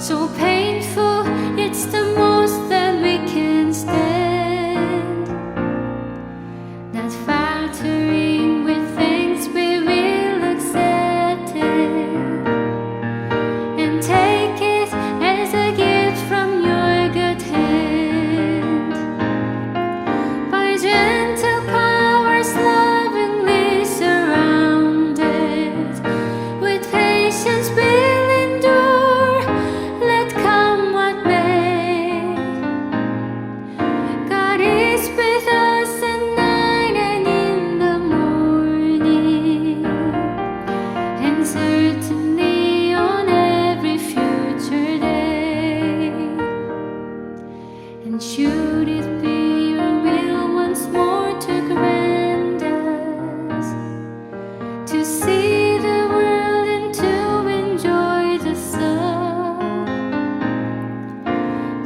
So painful, it's the most that we can stand. Not faltering with things we will accept it, and take it as a gift from your good hand. By gentle powers lovingly surrounded, with patience we'll endure, let come what may. God is with us at night and in the morning, and certainly on every future day. And should it be your will once more to grant us to see the world and to enjoy the sun,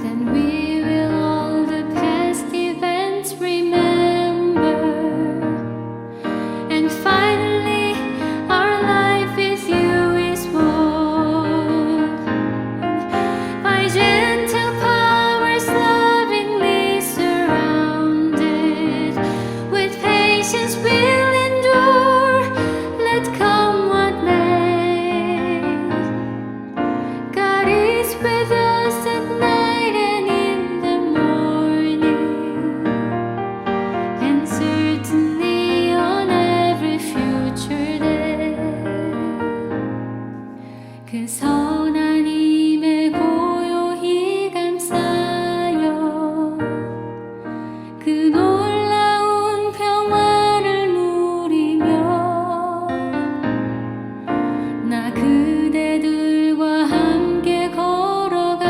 then we will all the past events remember, and finally our life with you is won. By gentle powers lovingly surrounded, with patience we'll endure, let come what may. God is with us at night and in the morning, and certainly on every future day. 그 선한 힘에 고요히 감싸여 그 놀라운 평화를 누리며, 나 그대들과 함께 걸어가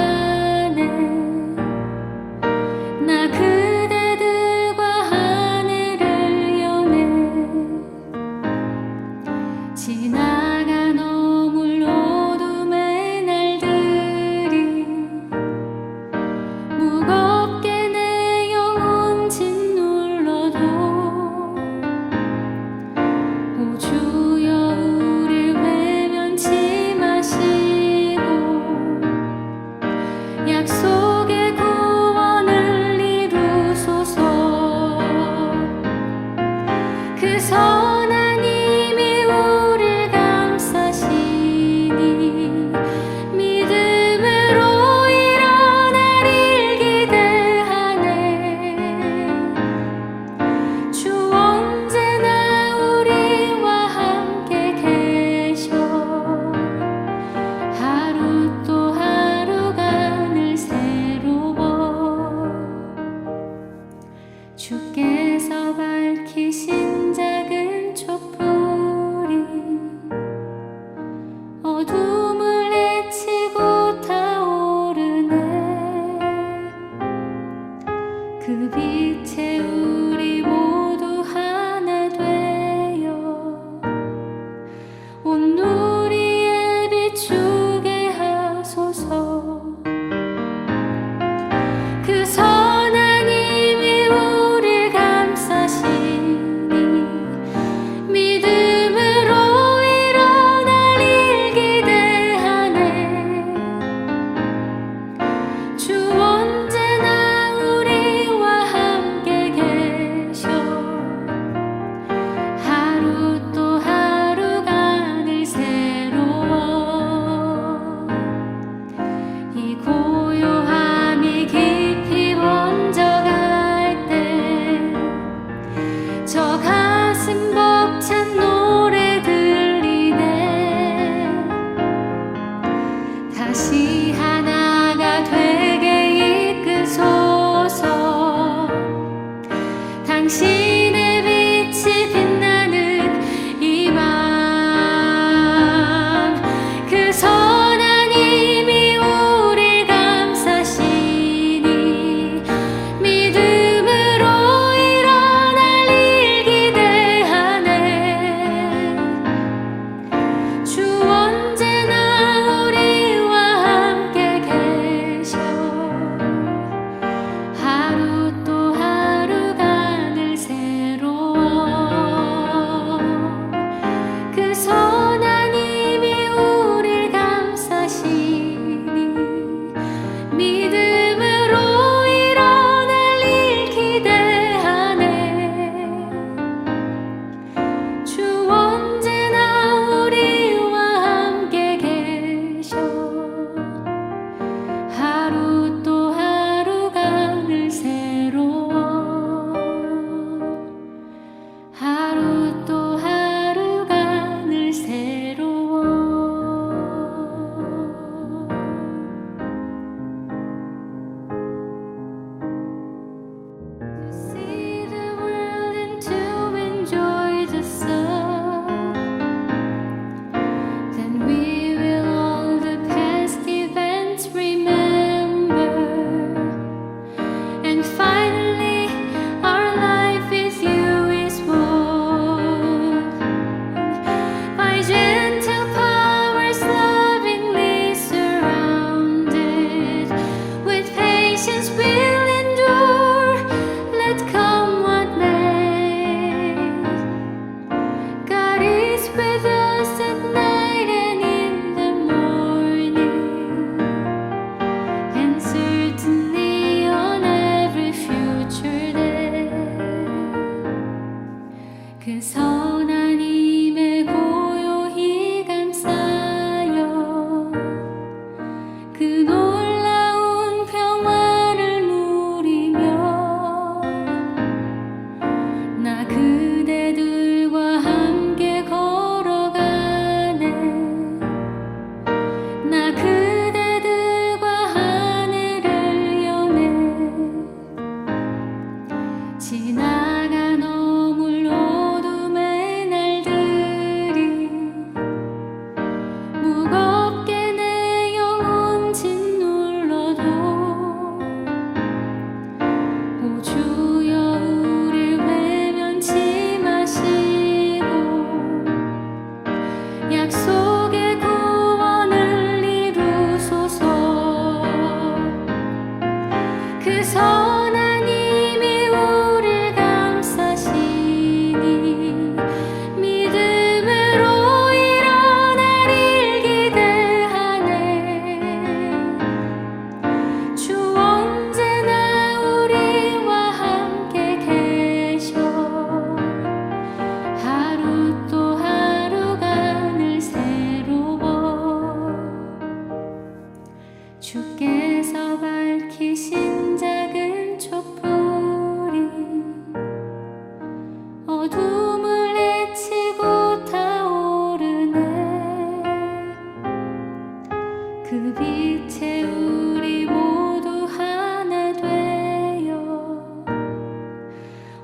이제 우리 모두 하나 되어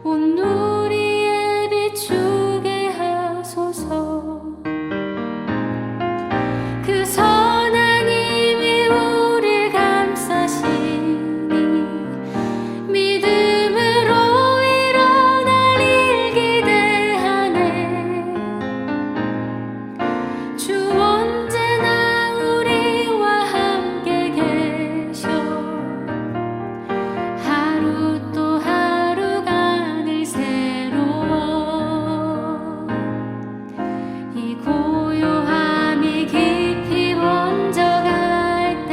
온 우리의 비추게 하소서. 그 선한 힘이 우릴 감싸시니 믿음으로 일어날 일 기대하네. 주 언제나 우리와 함께 계셔 하루 또 하루가 늘 새로워. 이 고요함이 깊이 번져갈 때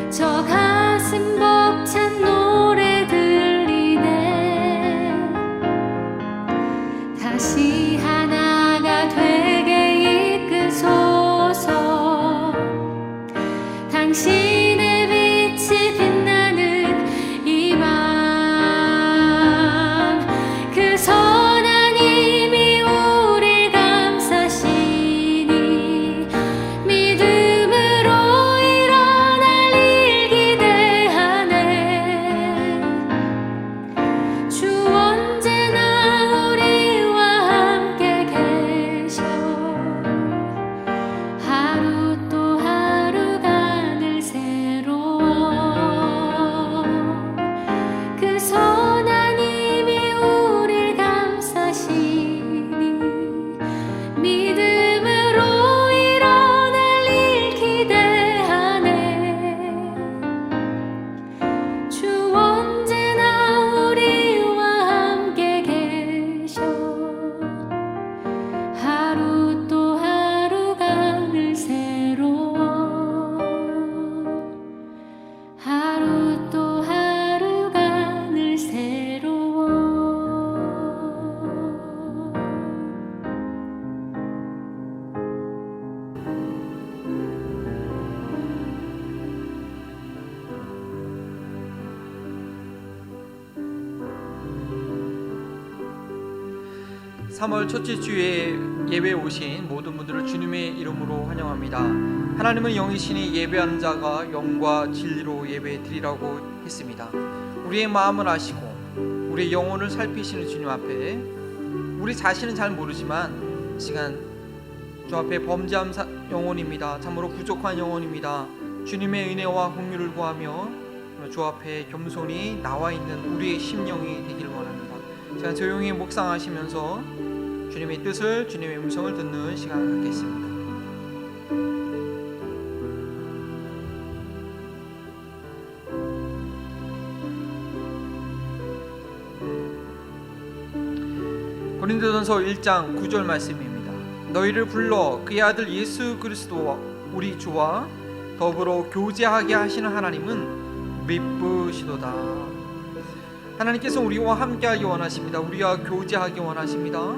저 가슴 벅찬 노래 들리네. 다시 하나가 되게 이끄소서. 당신의 빛이 빛나는 이 맘, 그 선한 힘이 우릴 감싸시니 믿음으로 일어날 일 기대하네. 주 언제나 우리와 함께 계셔 하루 또 하루가 늘 새로워. 그 선한 힘이 우릴 감싸시니 믿음으로 일어날 일 기대하네. 주 언제나 우리와 함께 계셔 하루 또 하루가 늘 새로워. 하루 또 하루가 늘 새로워. 3월 첫째 주에 예배에 오신 모든 분들을 주님의 이름으로 환영합니다. 하나님은 영이시니 예배하는 자가 영과 진리로 예배 드리라고 했습니다. 우리의 마음을 아시고 우리의 영혼을 살피시는 주님 앞에 우리 자신은 잘 모르지만 이 시간 주 앞에 범죄한 영혼입니다. 참으로 부족한 영혼입니다. 주님의 은혜와 긍휼을 구하며 주 앞에 겸손히 나와 있는 우리의 심령이 되길 원합니다. 시간 조용히 묵상하시면서 주님의 뜻을, 주님의 음성을 듣는 시간을 갖겠습니다. 고린도전서 1장 9절 말씀입니다. 너희를 불러 그의 아들 예수 그리스도와 우리 주와 더불어 교제하게 하시는 하나님은 미쁘시도다. 하나님께서 우리와 함께하기 원하십니다. 우리와 교제하기 원하십니다.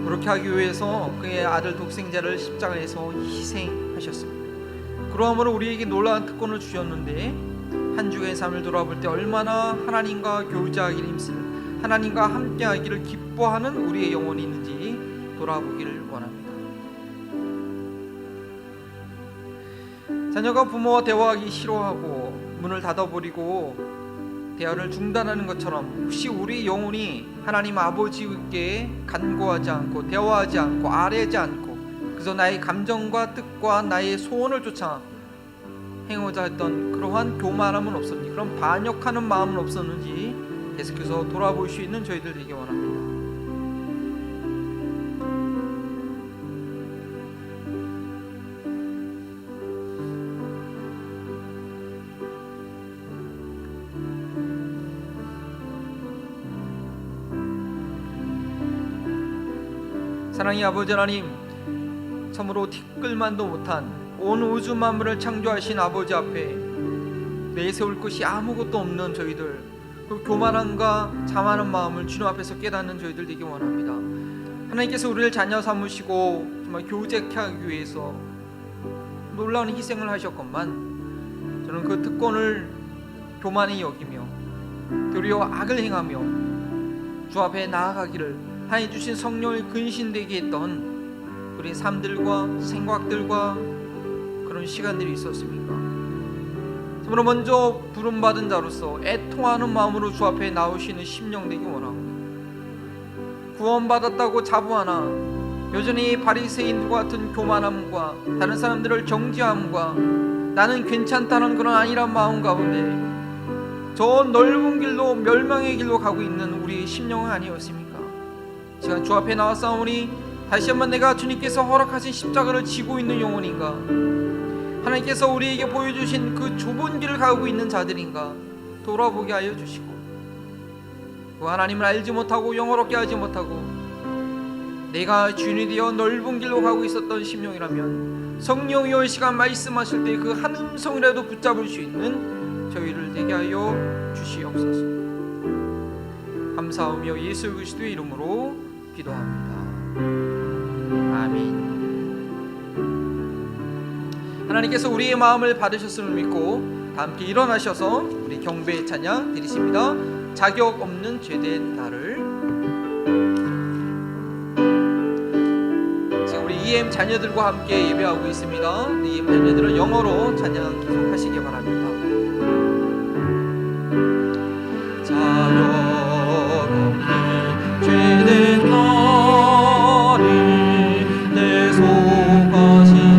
그렇게 하기 위해서 그의 아들 독생자를 십자가에서 희생하셨습니다. 그러므로 우리에게 놀라운 특권을 주셨는데 한 주의 삶을 돌아볼 때 얼마나 하나님과 교제하기를 힘쓰는, 하나님과 함께하기를 기뻐하는 우리의 영혼이 있는지 돌아보기를 원합니다. 자녀가 부모와 대화하기 싫어하고 문을 닫아버리고 대화를 중단하는 것처럼 혹시 우리 영혼이 하나님 아버지께 간구하지 않고 대화하지 않고 아뢰지 않고 그래서 나의 감정과 뜻과 나의 소원을 쫓아 행하고자 했던 그러한 교만함은 없었는지, 그런 반역하는 마음은 없었는지 계속해서 돌아볼 수 있는 저희들 되기 원합니다. 사랑의 아버지 하나님, 참으로 티끌만도 못한 온 우주 만물을 창조하신 아버지 앞에 내세울 것이 아무것도 없는 저희들, 그 교만함과 자만한 마음을 주님 앞에서 깨닫는 저희들 되기 원합니다. 하나님께서 우리를 자녀 삼으시고 정말 교제케 하기 위해서 놀라운 희생을 하셨건만 저는 그 특권을 교만히 여기며 도리어 악을 행하며 주 앞에 나아가기를 하나님 주신 성령을 근신되게 했던 우리 삶들과 생각들과 그런 그런 시간들이 있었습니까? 참으로 먼저 부름받은 자로서 애통하는 마음으로 주 앞에 나오시는 심령 되기 원합니다. 구원받았다고 자부하나 여전히 바리새인들과 같은 교만함과 다른 사람들을 정죄함과 나는 괜찮다는 그런 안일한 마음 가운데 저 넓은 길로 멸망의 길로 가고 있는 우리의 심령은 아니었습니까? 시간 주 앞에 나왔사오니 다시 한번 내가 주님께서 허락하신 십자가를 지고 있는 영혼인가, 하나님께서 우리에게 보여주신 그 좁은 길을 가고 있는 자들인가 돌아보게 하여 주시고, 그 하나님을 알지 못하고 영어롭게 하지 못하고 내가 주인이 되어 넓은 길로 가고 있었던 심령이라면 성령이여 이 시간 말씀하실 때 그 한 음성이라도 붙잡을 수 있는 저희를 되게 하여 주시옵소서. 감사하며 예수 그리스도의 이름으로 기도합니다. 아멘. 하나님께서 우리의 마음을 받으셨음을 믿고 다 함께 일어나셔서 우리 경배의 찬양 드리십니다. 자격 없는 죄된 나를. 지금 우리 EM 자녀들과 함께 예배하고 있습니다. EM 자녀들은 영어로 찬양 계속하시기 바랍니다. 자격 없는 죄된 나를 내 속하신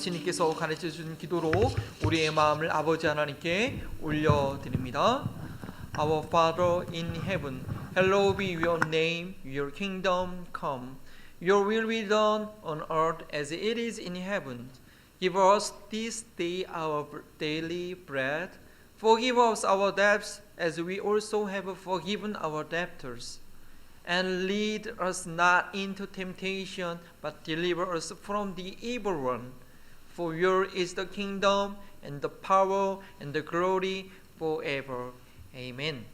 예수님께서 가르쳐 준 기도로 우리의 마음을 아버지 하나님께 올려드립니다. Our Father in heaven, hallowed be your name, your kingdom come. Your will be done on earth as it is in heaven. Give us this day our daily bread. Forgive us our debts as we also have forgiven our debtors. And lead us not into temptation, but deliver us from the evil one. For yours is the kingdom, and the power, and the glory forever. Amen.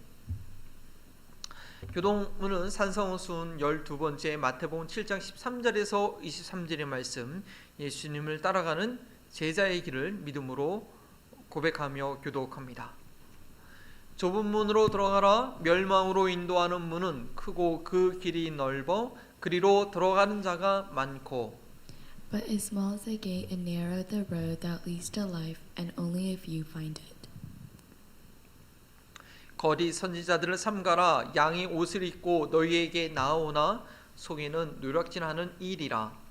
교동문은 산성순 12번째 마태복음 7장 13절에서 23절의 말씀, 예수님을 따라가는 제자의 길을 믿음으로 고백하며 교독합니다. 좁은 문으로 들어가라. 멸망으로 인도하는 문은 크고 그 길이 넓어 그리로 들어가는 자가 많고. But as small as the gate and narrow the road that leads to life, and only a few find it. 거리 선지자들을 삼가라. 양이 옷을 입고 너희에게 나아오나 속에는 누락질하는 일이라.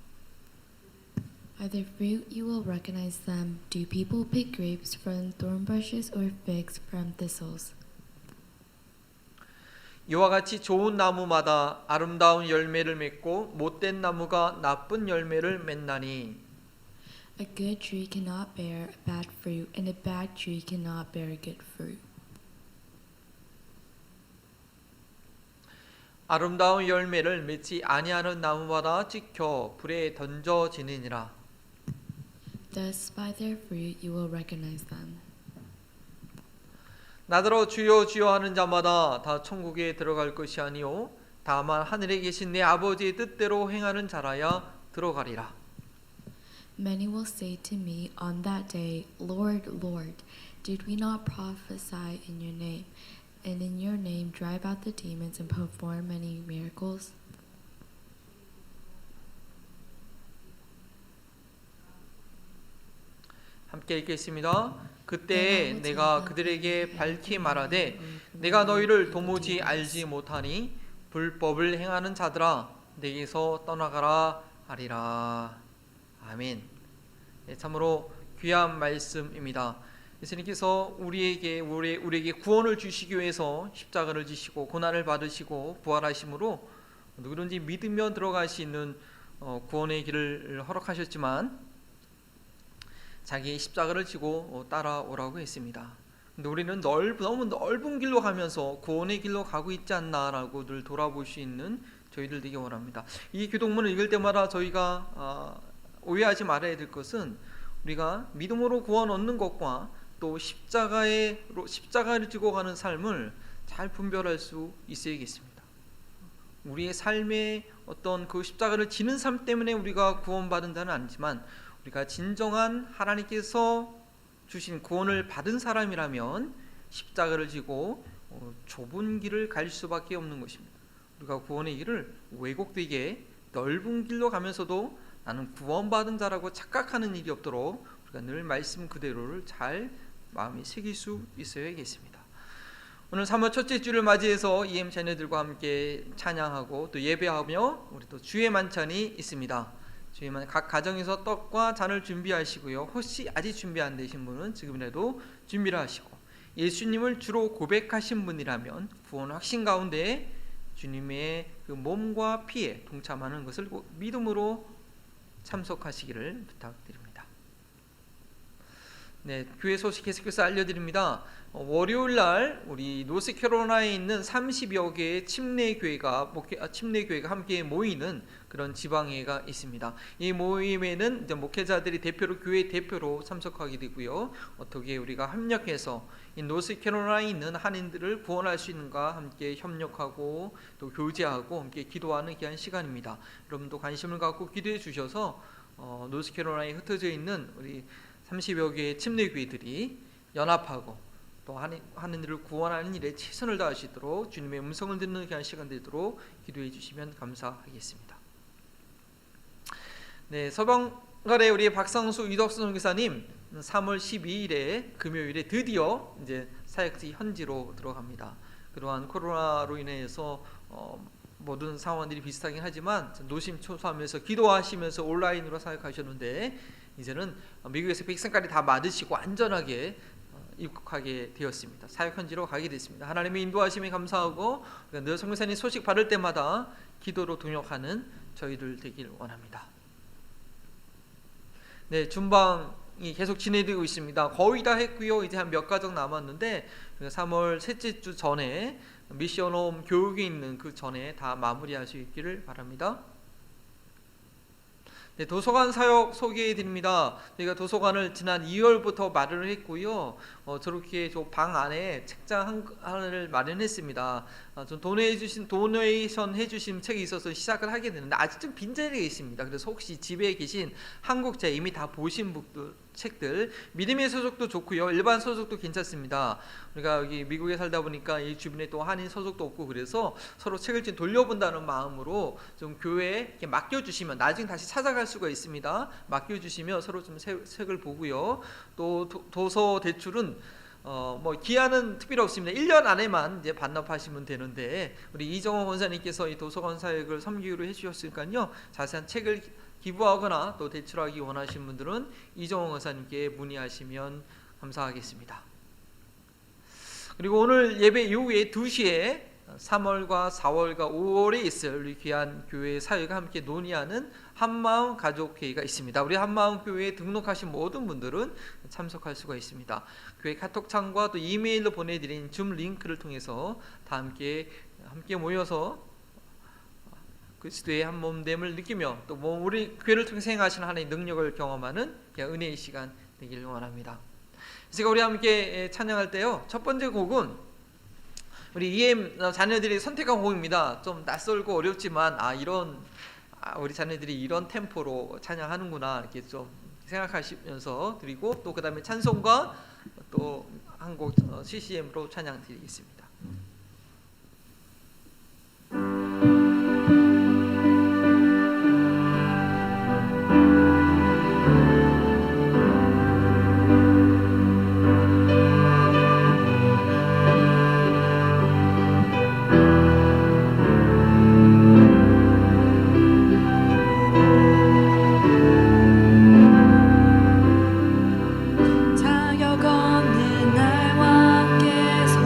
By their fruit you will recognize them. Do people pick grapes from thorn bushes or figs from thistles? 이와 같이 좋은 나무마다 아름다운 열매를 맺고 못된 나무가 나쁜 열매를 맺나니. A good tree cannot bear a bad fruit, and a bad tree cannot bear good fruit. 아름다운 열매를 맺지 아니하는 나무마다 찍혀 불에 던져지느니라. Thus by their fruit you will recognize them. 나더러 주여 주여 하는 자마다 다 천국에 들어갈 것이 아니요 다만 하늘에 계신 내 아버지의 뜻대로 행하는 자라야 들어가리라. Many will say to me on that day, Lord, Lord, did we not prophesy in your name, and in your name drive out the demons and perform many miracles? 함께 읽겠습니다. 그때 내가 그들에게 밝히 말하되 내가 너희를 도무지 알지 못하니 불법을 행하는 자들아 내게서 떠나가라 하리라. 아멘. 참으로 귀한 말씀입니다. 예수님께서 우리에게 구원을 주시기 위해서 십자가를 지시고 고난을 받으시고 부활하심으로 누구든지 믿으며 들어갈 수 있는 구원의 길을 허락하셨지만 자기의 십자가를 지고 따라오라고 했습니다. 근데 우리는 너무 넓은 길로 가면서 구원의 길로 가고 있지 않나라고 늘 돌아볼 수 있는 저희들 되기 원합니다. 이 교동문을 읽을 때마다 저희가 오해하지 말아야 될 것은 우리가 믿음으로 구원 얻는 것과 또 십자가를 지고 가는 삶을 잘 분별할 수 있어야겠습니다. 우리의 삶의 어떤 그 십자가를 지는 삶 때문에 우리가 구원받은 자는 아니지만 우리가 진정한 하나님께서 주신 구원을 받은 사람이라면 십자가를 지고 좁은 길을 갈 수밖에 없는 것입니다. 우리가 구원의 길을 왜곡되게 넓은 길로 가면서도 나는 구원받은 자라고 착각하는 일이 없도록 우리가 늘 말씀 그대로를 잘 마음에 새길 수 있어야겠습니다. 오늘 3월 첫째 주를 맞이해서 EM 자녀들과 함께 찬양하고 또 예배하며 우리 또 주의 만찬이 있습니다. 주의만 각 가정에서 떡과 잔을 준비하시고요. 혹시 아직 준비 안 되신 분은 지금이라도 준비를 하시고 예수님을 주로 고백하신 분이라면 구원 확신 가운데 주님의 그 몸과 피에 동참하는 것을 믿음으로 참석하시기를 부탁드립니다. 네, 교회 소식 계속해서 알려드립니다. 월요일 날 우리 노스캐롤라이나에 있는 30여 개의 침례교회가 함께 모이는 그런 지방회가 있습니다. 이 모임에는 이제 목회자들이 대표로 교회 대표로 참석하게 되고요. 어떻게 우리가 협력해서 이 노스캐롤라이나에 있는 한인들을 구원할 수 있는가 함께 협력하고 또 교제하고 함께 기도하는 귀한 시간입니다. 여러분도 관심을 갖고 기도해 주셔서 노스캐롤라이나에 흩어져 있는 우리 30여 개의 침례교회들이 연합하고 또 한인들을 구원하는 일에 최선을 다할 수 있도록 주님의 음성을 듣는 귀한 시간 되도록 기도해 주시면 감사하겠습니다. 네, 서방갈의 우리 박상수 이덕수 선교사님 3월 12일에 금요일에 드디어 이제 사역지 현지로 들어갑니다. 그러한 코로나로 인해서 모든 상황들이 비슷하긴 하지만 노심초사하면서 기도하시면서 온라인으로 사역하셨는데 이제는 미국에서 백성까지 다 맞으시고 안전하게 입국하게 되었습니다. 사역 현지로 가게 됐습니다. 하나님의 인도하심에 감사하고 늘 성교사님 소식 받을 때마다 기도로 동역하는 저희들 되길 원합니다. 네, 준방이 계속 진행되고 있습니다. 거의 다 했고요. 이제 한 몇 가정 남았는데 3월 셋째 주 전에 미션홈 교육이 있는 그 전에 다 마무리할 수 있기를 바랍니다. 네, 도서관 사역 소개해 드립니다. 저희가 도서관을 지난 2월부터 마련을 했고요. 저렇게 저 방 안에 책장 하나를 마련했습니다. 좀 도네이션 해주신 책이 있어서 시작을 하게 되는데 아직 좀 빈자리가 있습니다. 그래서 혹시 집에 계신 한국제 이미 다 보신 분들 책들, 믿음의 서적도 좋고요, 일반 서적도 괜찮습니다. 우리가 여기 미국에 살다 보니까 이 주변에 또 한인 서적도 없고 그래서 서로 책을 좀 돌려본다는 마음으로 좀 교회에 이렇게 맡겨주시면 나중에 다시 찾아갈 수가 있습니다. 맡겨주시면 서로 좀 책을 보고요. 또 도서 대출은 뭐 기한은 특별히 없습니다. 1년 안에만 이제 반납하시면 되는데 우리 이정호 권사님께서 이 도서관 사역을 섬기기로 해주셨으니까요. 자세한 책을 기부하거나 또 대출하기 원하시는 분들은 이정호 권사님께 문의하시면 감사하겠습니다. 그리고 오늘 예배 이후에 2시에 3월과 4월과 5월에 있을 우리 귀한 교회 사회가 함께 논의하는 한마음 가족회의가 있습니다. 우리 한마음 교회에 등록하신 모든 분들은 참석할 수가 있습니다. 교회 카톡창과 또 이메일로 보내드린 줌 링크를 통해서 다 함께 모여서 그리스도의 한 몸됨을 느끼며 또 우리 교회를 통해 행하시는 하나님의 능력을 경험하는 은혜의 시간 되기를 원합니다. 제가 우리 함께 찬양할 때요, 첫 번째 곡은 우리 EM 자녀들이 선택한 곡입니다. 좀 낯설고 어렵지만 우리 자녀들이 이런 템포로 찬양하는구나 이렇게 좀 생각하시면서 드리고, 또 그 다음에 찬송과 또 한 곡 CCM으로 찬양 드리겠습니다. 자격 없는 날 왕께서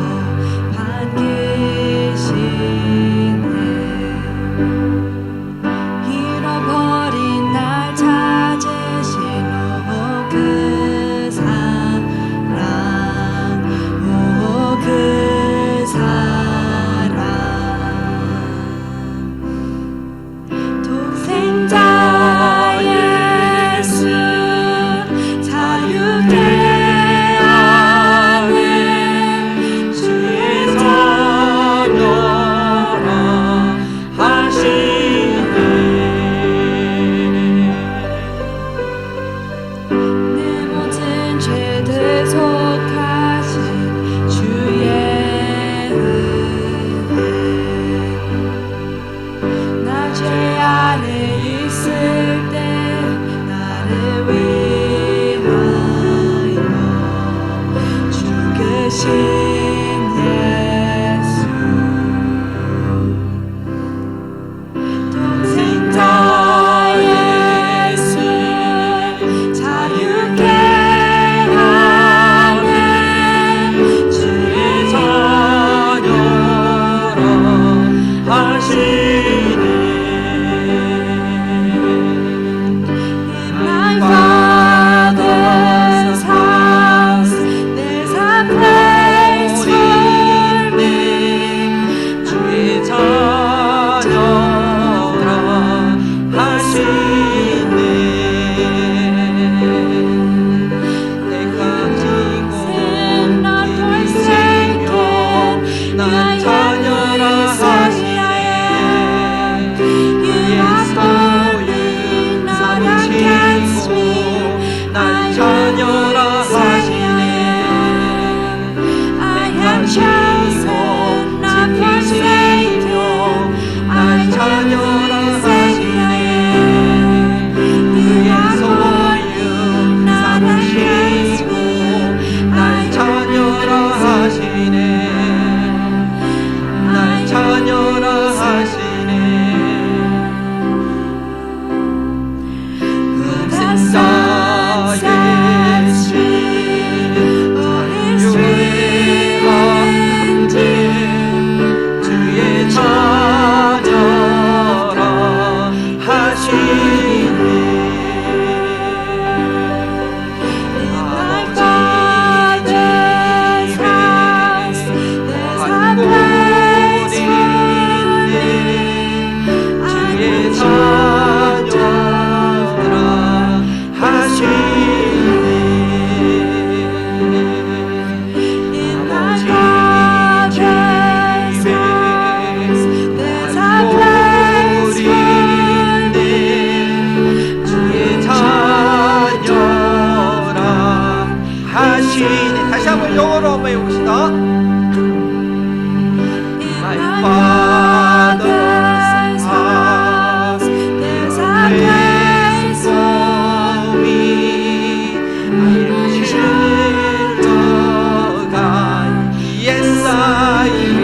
Father's house, there's a place for me. I am child of God, yes I am.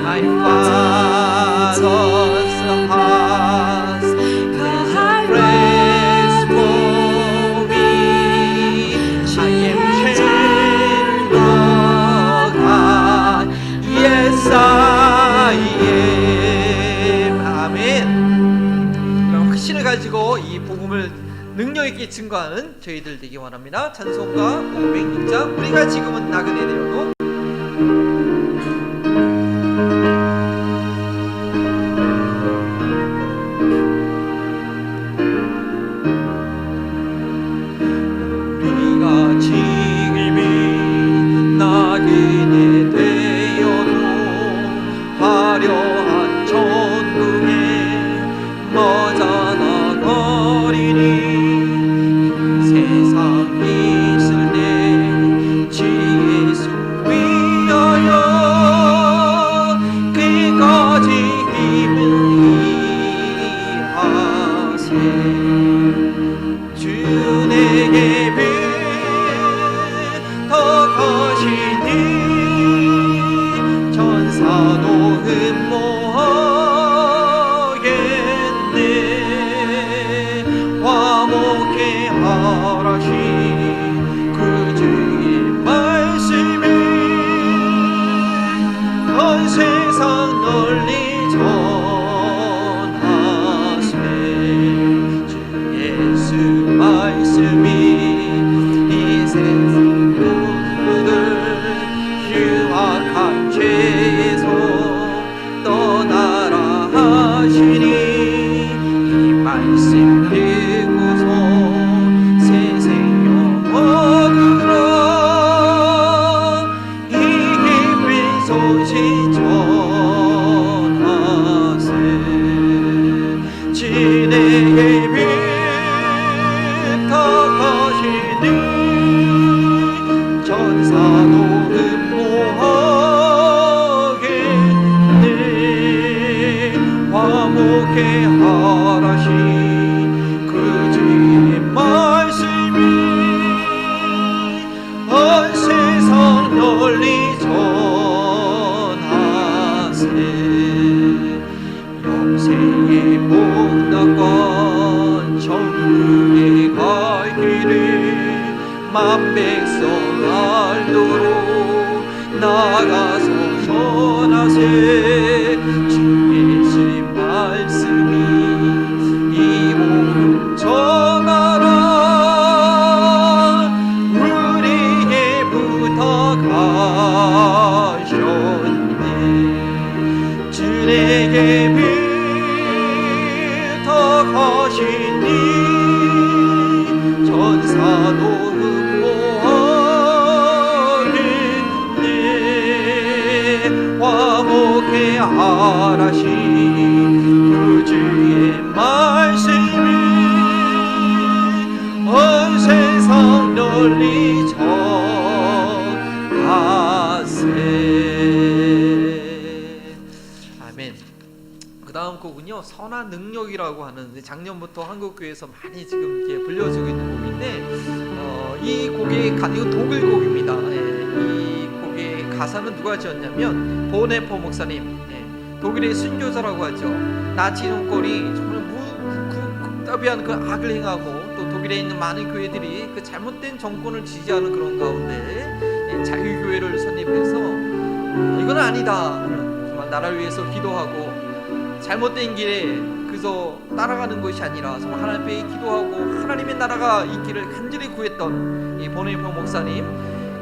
My Father's house, there's a place for me. I am child of God, yes I am. 아멘. 이런 확신을 가지고 이 복음을 능력 있게 증거하는 저희들 되기 원합니다. 찬송가 506장 우리가 지금은 나그네 되어도 우리가 지금이 나그네 되어도 화려한 천국에 머자나 거리니 세상 있을 때 주 예수 위하여 끝까지 힘을 다하세. 주 내게 더 거시니 천사도 흠모하겠네. 화목해 하라시 그 주의 말씀이 온 세상 널리 전하세. 주 예수 말씀이 이 세상 모두들 휴학한 죄에서 떠나라 하시니 이 말씀 듣고서 새 생명 얻으라. 이 기쁜 소식 전하세. 진에게 빛 거시니 천사도 흠모하겠네. 화목해 하라시 그 주의 말씀이 온 세상 널리 전하세. 영생의 복락과 천국에 갈 길을 만 백성 알도록 나가서 전하세. 주 예수 말씀이 이 복음 전하라. 우리에게 부탁하셨네. 주 내게 부탁하시니 천사도 흠모하겠네. 화목해 하라시 그 주의 말씀이 온 세상 널리 전하세. 아멘. 그 다음 곡은요 선한 능력이라고 하는 작년부터 한국교회에서 많이 지금 이렇게 불려지고 있는 곡인데 이 곡의 이거 독일 곡입니다. 이 곡의 가사는 누가 지었냐면 보네포 목사님, 독일의 순교자라고 하죠. 나치 정권이 정말 극답이한 그 악을 행하고 또 독일에 있는 많은 교회들이 그 잘못된 정권을 지지하는 그런 가운데 자유교회를 설립해서 이건 아니다, 정말 나라를 위해서 기도하고 잘못된 길에 그저 따라가는 것이 아니라 정말 하나님 앞에 기도하고 하나님의 나라가 있기를 간절히 구했던 이 보네포 목사님,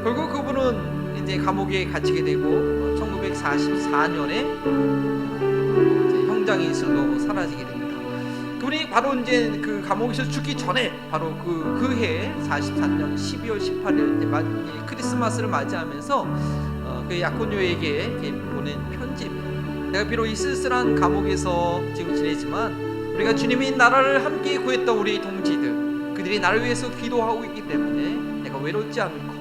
결국 그분은 이제 감옥에 갇히게 되고 1944년에 형장이 있어도 사라지게 됩니다. 그분이 바로 이제 그 감옥에서 죽기 전에 바로 그 해 44년 12월 18일 이제 크리스마스를 맞이하면서 그 약혼녀에게 보낸 편지입니다. 내가 비록 이 쓸쓸한 감옥에서 지금 지내지만 우리가 주님의 나라를 함께 구했던 우리 동지들, 그들이 나를 위해서 기도하고 있기 때문에 내가 외롭지 않고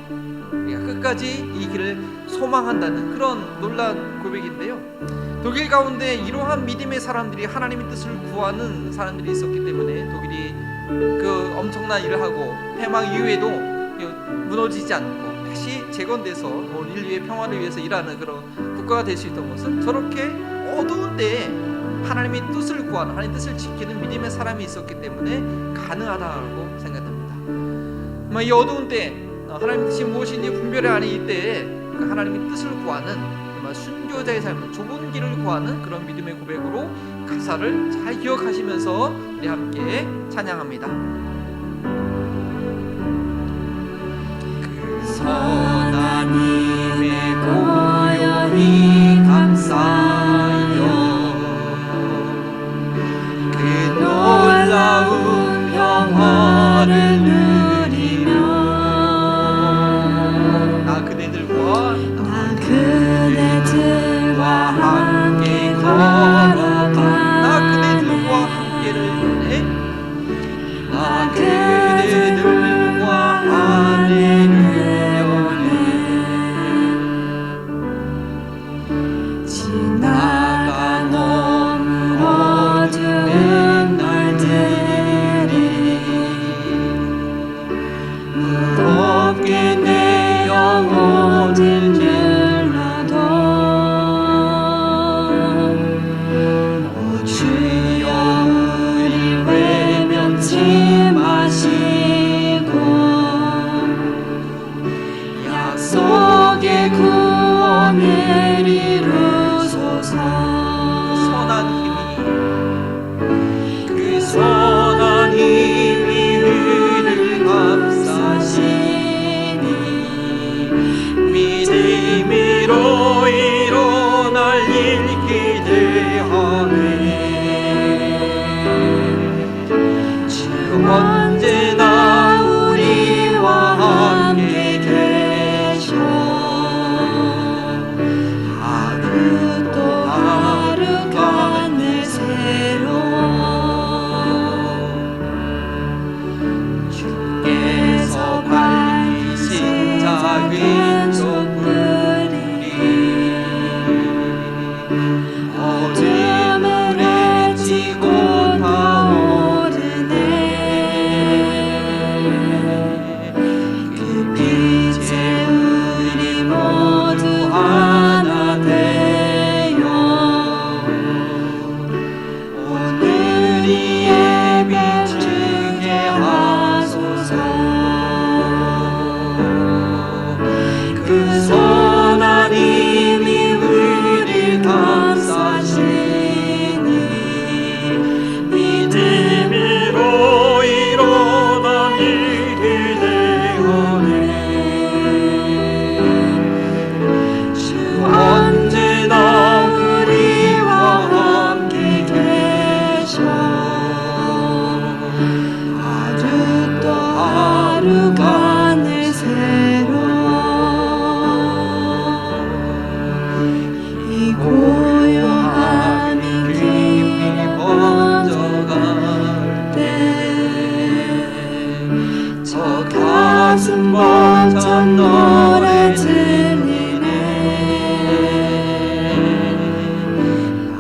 우리가 끝까지 이 길을 소망한다는 그런 놀라운 고백인데요. 독일 가운데 이러한 믿음의 사람들이 하나님의 뜻을 구하는 사람들이 있었기 때문에 독일이 그 엄청난 일을 하고 패망 이후에도 무너지지 않고 다시 재건돼서 온 인류의 평화를 위해서 일하는 그런 국가가 될 수 있던 것은 저렇게 어두운 때에 하나님의 뜻을 구하는, 하나님의 뜻을 지키는 믿음의 사람이 있었기 때문에 가능하다고 생각합니다. 이 어두운 때 하나님의 뜻이 무엇인지 분별이 아닌 이때에 그 하나님의 뜻을 구하는 순교자의 삶, 좁은 길을 구하는 그런 믿음의 고백으로 가사를 잘 기억하시면서 우리 함께 찬양합니다. 그 선한 힘에 고요히 감사하여 그 놀라운 평화를 누리며 나 그대들과 함께 걸어가 나 그대들과 함께를 연해 나 그대들과 아내를 연해 지나간 너무 어두운 날들이 무겁게 내 영혼을 언제나 우리와 함께 계셔 하루 또 하루가 늘 새로워 주께서 밝히신 작은 촛불이 어둠을 헤치고 가슴 벅찬 노래 들리네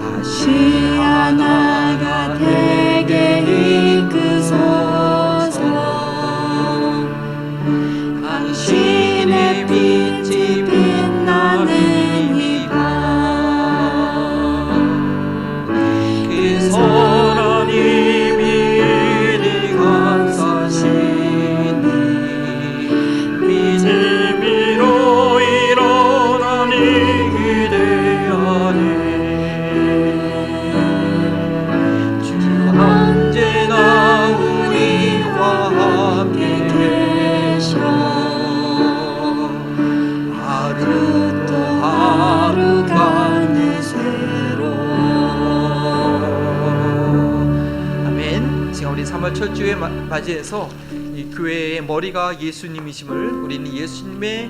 다시 하나가 되게 이끄소서 당신의 빛이 빛나는 이 밤 그 선한 힘이 이리 감싸시 믿음으로 일어나니 기대하네 주 언제나 우리와 함께 계셔 하루 또 하루가 늘 새로워. 아멘. 지금 우리 3월 첫 주에 맞이해서 이 교회의 머리가 예수님이심을 우리는 예수님의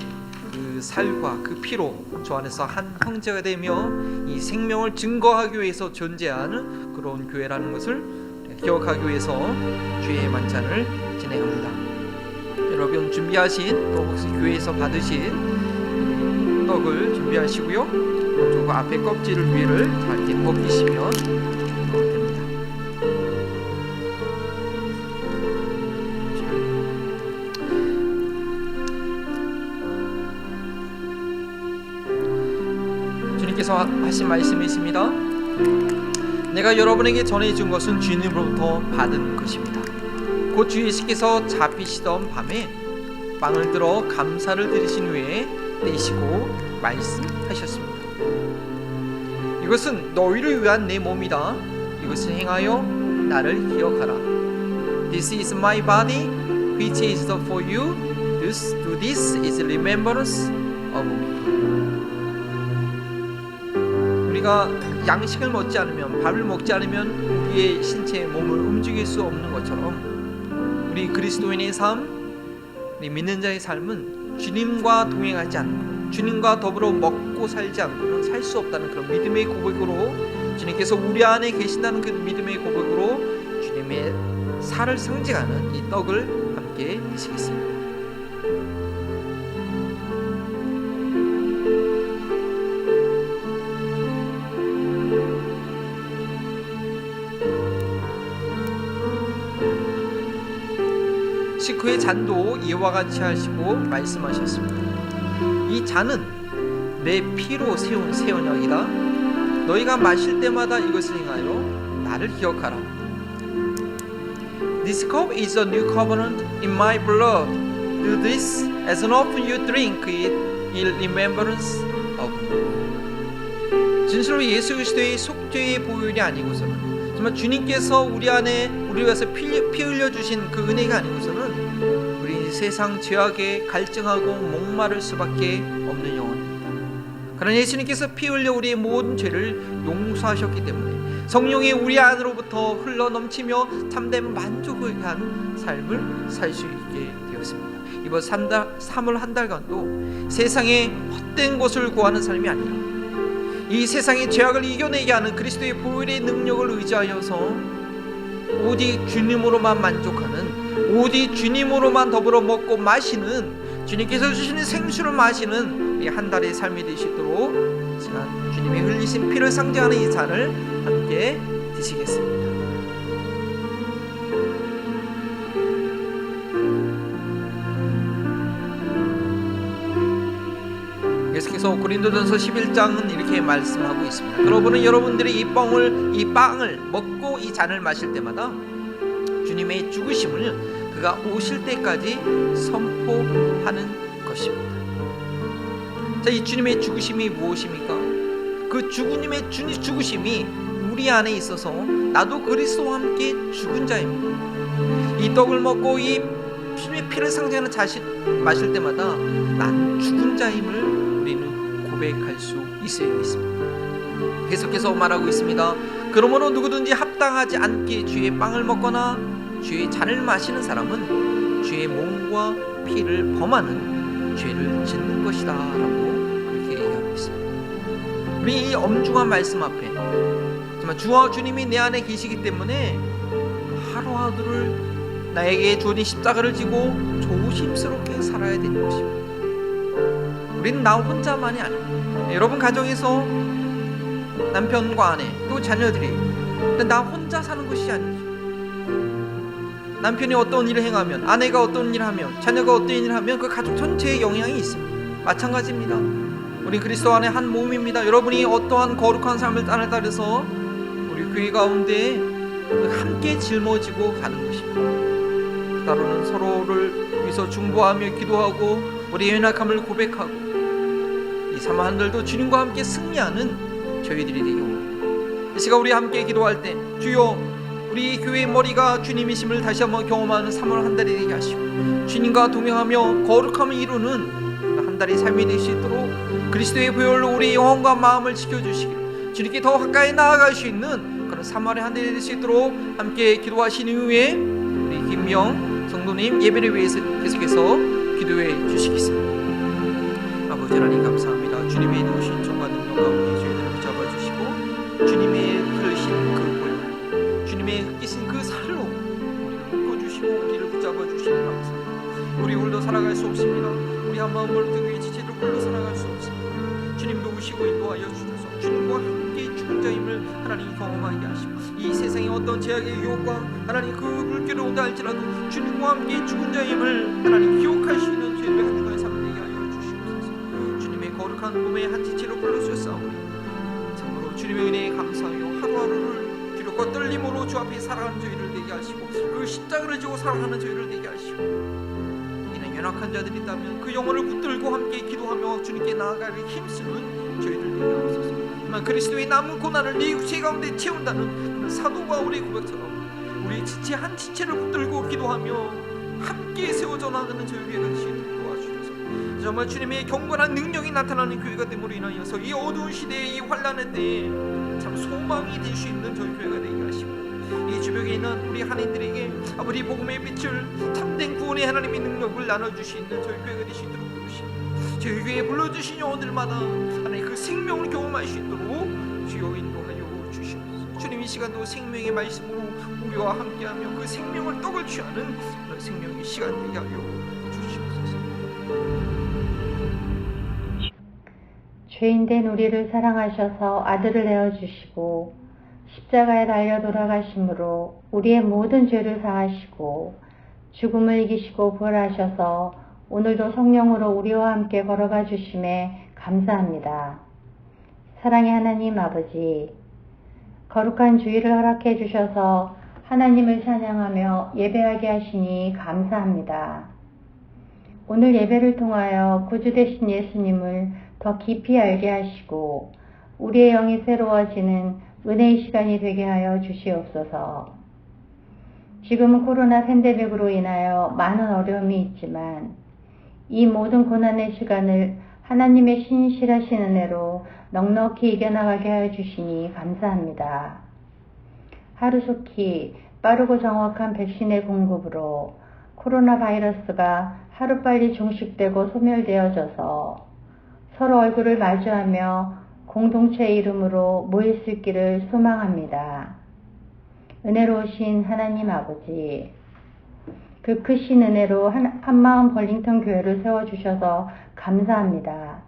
그 살과 그 피로 주 안에서 한 형제가 되며 이 생명을 증거하기 위해서 존재하는 그런 교회라는 것을 기억하기 위해서 주의 만찬을 진행합니다. 여러분 준비하신 또 혹시 교회에서 받으신 떡을 준비하시고요. 그 앞에 껍질을 위를 잘 이렇게 벗기시면 됩니다. 주님께서 하신 말씀이 있습니다. 내가 여러분에게 전해준 것은 주님으로부터 받은 것입니다. 곧 주 예수께서 잡히시던 밤에 빵을 들어 감사를 드리신 후에 떼시고 말씀하셨습니다. 이것은 너희를 위한 내 몸이다. 이것을 행하여 나를 기억하라. This is my body, which is for you. Do this is remembrance of me. 우리가 양식을 먹지 않으면, 밥을 먹지 않으면 우리의 신체, 몸을 움직일 수 없는 것처럼 우리 그리스도인의 삶, 우리 믿는 자의 삶은 주님과 동행하지 않고 주님과 더불어 먹고 살지 않고는 살 수 없다는 그런 믿음의 고백으로, 주님께서 우리 안에 계신다는 그 믿음의 고백으로 주님의 살을 상징하는 이 떡을 함께 드시겠습니다. 식후의 잔도 이와 같이 하시고 말씀하셨습니다. 이 잔은 내 피로 세운 새 언약이다. 너희가 마실 때마다 이것을 행하여 나를 기억하라. This cup is a new covenant in my blood. Do this as often you drink it in remembrance of me. 진실로 예수 그리스도의 속죄의 보혈이 아니고서는, 정말 주님께서 우리 안에 우리 위해서 피 흘려 주신 그 은혜가 아니고서는 우리 세상 죄악에 갈증하고 목마를 수밖에 없는 영혼입니다. 그러나 예수님께서 피 흘려 우리의 모든 죄를 용서하셨기 때문에 성령이 우리 안으로부터 흘러 넘치며 참된 만족을 위한 삶을 살 수 있게 되었습니다. 이번 3월 한 달간도 세상의 헛된 것을 구하는 삶이 아니라 이 세상의 죄악을 이겨내게 하는 그리스도의 보혈의 능력을 의지하여서 오직 주님으로만 만족하는, 오직 주님으로만 더불어 먹고 마시는, 주님께서 주시는 생수를 마시는 이 한 달의 삶이 되시도록 지난 주님의 흘리신 피를 상징하는 이 잔을 함께 드시겠습니다. 계속해서 고린도전서 11장은 이렇게 말씀하고 있습니다. 그러므로 여러분들이 이 빵을 먹고 이 잔을 마실 때마다 주님의 죽으심을 그가 오실 때까지 선포하는 것입니다. 자, 이 주님의 죽으심이 무엇입니까? 그 주님의 죽으심이 우리 안에 있어서 나도 그리스도와 함께 죽은 자입니다. 이 떡을 먹고 이 주님의 피를 상징하는 마실 때마다 난 죽은 자임을 우리는 고백할 수 있어야겠습니다. 계속해서 말하고 있습니다. 그러므로 누구든지 합당하지 않게 주의 빵을 먹거나 주의 잔을 마시는 사람은 주의 몸과 피를 범하는 죄를 짓는 것이다 라고 그렇게 얘기하고 있습니다. 우리 이 엄중한 말씀 앞에 정말 주와 주님이 내 안에 계시기 때문에 하루하루를 나에게 주어진 십자가를 지고 조심스럽게 살아야 되는 것입니다. 우리는 나 혼자만이 아닙니다. 여러분 가정에서 남편과 아내 또 자녀들이 나 혼자 사는 것이 아니죠. 남편이 어떤 일을 행하면, 아내가 어떤 일을 하면, 자녀가 어떤 일을 하면 그 가족 전체에 영향이 있습니다. 마찬가지입니다. 우리 그리스도 안에 한 몸입니다. 여러분이 어떠한 거룩한 삶을 따라서 우리 교회 가운데 함께 짊어지고 가는 것입니다. 따로는 서로를 위해서 중보하며 기도하고 우리의 연약함을 고백하고 이 삶 한들도 주님과 함께 승리하는 저희들이 되기 원합니다. 이 시간 우리 함께 기도할 때 주여, 우리 교회의 머리가 주님이심을 다시 한번 경험하는 3월 한 달이 되게 하시고 주님과 동행하며 거룩함을 이루는 한 달의 삶이 될 수 있도록 그리스도의 보혈로 우리의 영혼과 마음을 지켜주시기를, 주님께 더 가까이 나아갈 수 있는 그런 3월의 한 달이 될 수 있도록 함께 기도하신 이후에 우리 김명 성도님 예배를 위해서 계속해서 기도해 주시겠습니다. 아버지 하나님 감사합니다. 주님의 도우신 종과 능력 가운데 저희들을 붙잡아 주시고 주님의 흘리신 그 주님의 흑기신 그 살로 우리를 묶어주시고 우리를 붙잡아 주시니 감사합니다. 우리 홀로 살아갈 수 없습니다. 우리 한 마음을 등에 지체로 홀로 살아갈 수 없습니다. 주님 도우시고 인도하여 주셔서 주님과 함께 죽은 자임을 하나님 경험하게 하시고 이 세상의 어떤 제약의 유혹과 하나님 그 물결로온다 할지라도 주님과 함께 죽은 자임을 하나님 기억할 수 있는 죄를 한 주간의 삶 되게 하여 주시옵소서. 주님의 거룩한 몸에 한 지체로 불러주셨사오니 참으로 주님의 은혜에 감사하여 하루하루를 기록과 떨림으로 주 앞에 살아가는 저희를 되게 하시고 그 십자가를 지고 살아가는 저희를 되게 하시고 이는 연약한 자들이 있다면 그 영혼을 붙들고 함께 기도하며 주님께 나아가기 힘쓰는 저희들 되게 하옵소서. 하지만 그리스도의 남은 고난을 네 육체 가운데 채운다는 사도 바울의 고백처럼 우리 지체 한 지체를 붙들고 기도하며 함께 세워져 나가는 저희 교회가 되시도록 도와주셔서 정말 주님의 경건한 능력이 나타나는 교회가 됨으로 인하여서 이 어두운 시대의 이 환난의 때에 참 소망이 될 수 있는 저희 교회가 되게 하시고 이 주변에 있는 우리 한인들에게 아버지 복음의 빛을 참된 구원의 하나님의 능력을 나눠주시는 저희 교회가 되시도록 도우시고 저희 교회에 불러주신 영혼들마다 하나님 그 생명을 경험할 수 있도록 주여 인도하여 주시옵소서. 주님 이 시간도 생명의 말씀으로 우리와 함께하며 그 생명을 떡을 취하는 그런 생명의 시간 되게 하여 주시옵소서. 죄인된 우리를 사랑하셔서 아들을 내어주시고 십자가에 달려 돌아가심으로 우리의 모든 죄를 사하시고 죽음을 이기시고 부활하셔서 오늘도 성령으로 우리와 함께 걸어가 주심에 감사합니다. 사랑의 하나님 아버지, 거룩한 주일을 허락해 주셔서 하나님을 찬양하며 예배하게 하시니 감사합니다. 오늘 예배를 통하여 구주 되신 예수님을 더 깊이 알게 하시고 우리의 영이 새로워지는 은혜의 시간이 되게 하여 주시옵소서. 지금은 코로나 팬데믹으로 인하여 많은 어려움이 있지만 이 모든 고난의 시간을 하나님의 신실하신 은혜로 넉넉히 이겨나가게 하여 주시니 감사합니다. 하루속히 빠르고 정확한 백신의 공급으로 코로나 바이러스가 하루빨리 종식되고 소멸되어져서 서로 얼굴을 마주하며 공동체의 이름으로 모일 수 있기를 소망합니다. 은혜로우신 하나님 아버지, 그 크신 은혜로 한마음 벌링턴 교회를 세워주셔서 감사합니다.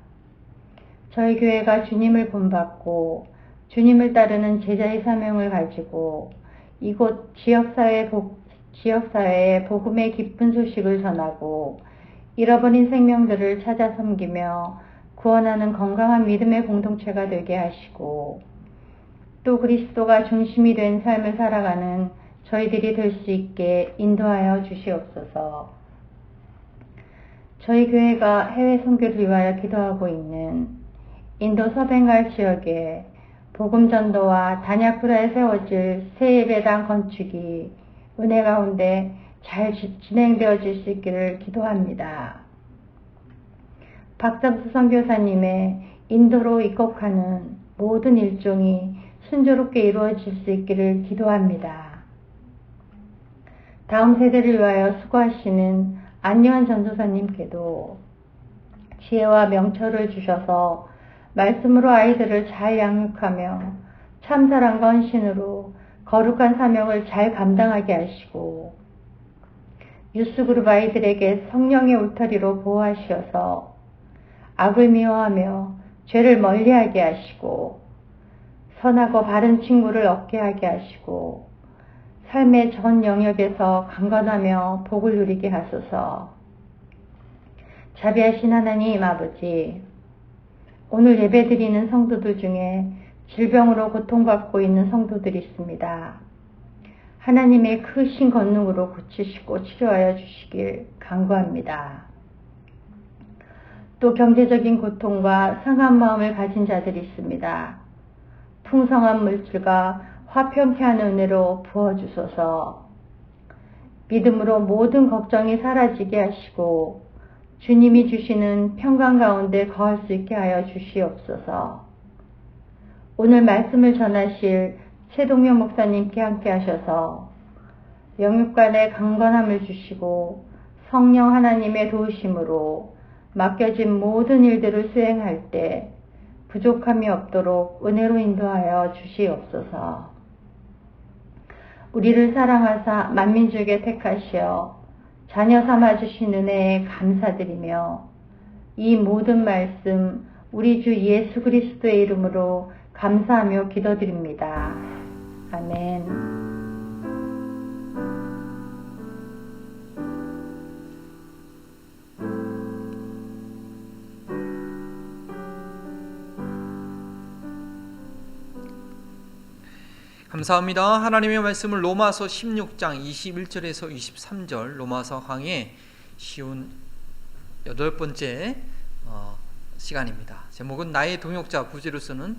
저희 교회가 주님을 본받고 주님을 따르는 제자의 사명을 가지고 이곳 지역사회에 복음의 기쁜 소식을 전하고 잃어버린 생명들을 찾아 섬기며 구원하는 건강한 믿음의 공동체가 되게 하시고 또 그리스도가 중심이 된 삶을 살아가는 저희들이 될 수 있게 인도하여 주시옵소서. 저희 교회가 해외 선교를 위하여 기도하고 있는 인도 서ben갈 지역에 복음 전도와 단야프라에 세워질 새 예배당 건축이 은혜 가운데 잘 진행되어질 수 있기를 기도합니다. 박담수 선교사님의 인도로 입국하는 모든 일정이 순조롭게 이루어질 수 있기를 기도합니다. 다음 세대를 위하여 수고하시는 안요한 전도사님께도 지혜와 명철을 주셔서 말씀으로 아이들을 잘 양육하며 참사랑과 헌신으로 거룩한 사명을 잘 감당하게 하시고 유스그룹 아이들에게 성령의 울타리로 보호하시어서 악을 미워하며 죄를 멀리하게 하시고 선하고 바른 친구를 얻게 하게 하시고 삶의 전 영역에서 강건하며 복을 누리게 하소서. 자비하신 하나님 아버지, 오늘 예배드리는 성도들 중에 질병으로 고통받고 있는 성도들이 있습니다. 하나님의 크신 권능으로 고치시고 치료하여 주시길 간구합니다. 또 경제적인 고통과 상한 마음을 가진 자들이 있습니다. 풍성한 물질과 화평케 하는 은혜로 부어주소서. 믿음으로 모든 걱정이 사라지게 하시고 주님이 주시는 평강 가운데 거할 수 있게 하여 주시옵소서. 오늘 말씀을 전하실 최동명 목사님께 함께 하셔서 영육간의 강건함을 주시고 성령 하나님의 도우심으로 맡겨진 모든 일들을 수행할 때 부족함이 없도록 은혜로 인도하여 주시옵소서. 우리를 사랑하사 만민족에 택하시어 자녀 삼아주신 은혜에 감사드리며 이 모든 말씀 우리 주 예수 그리스도의 이름으로 감사하며 기도드립니다. 아멘. 감사합니다. 하나님의 말씀을 로마서 16장 21절에서 23절 로마서 강의 쉬운 8번째 시간입니다. 제목은 나의 동역자, 구제로서는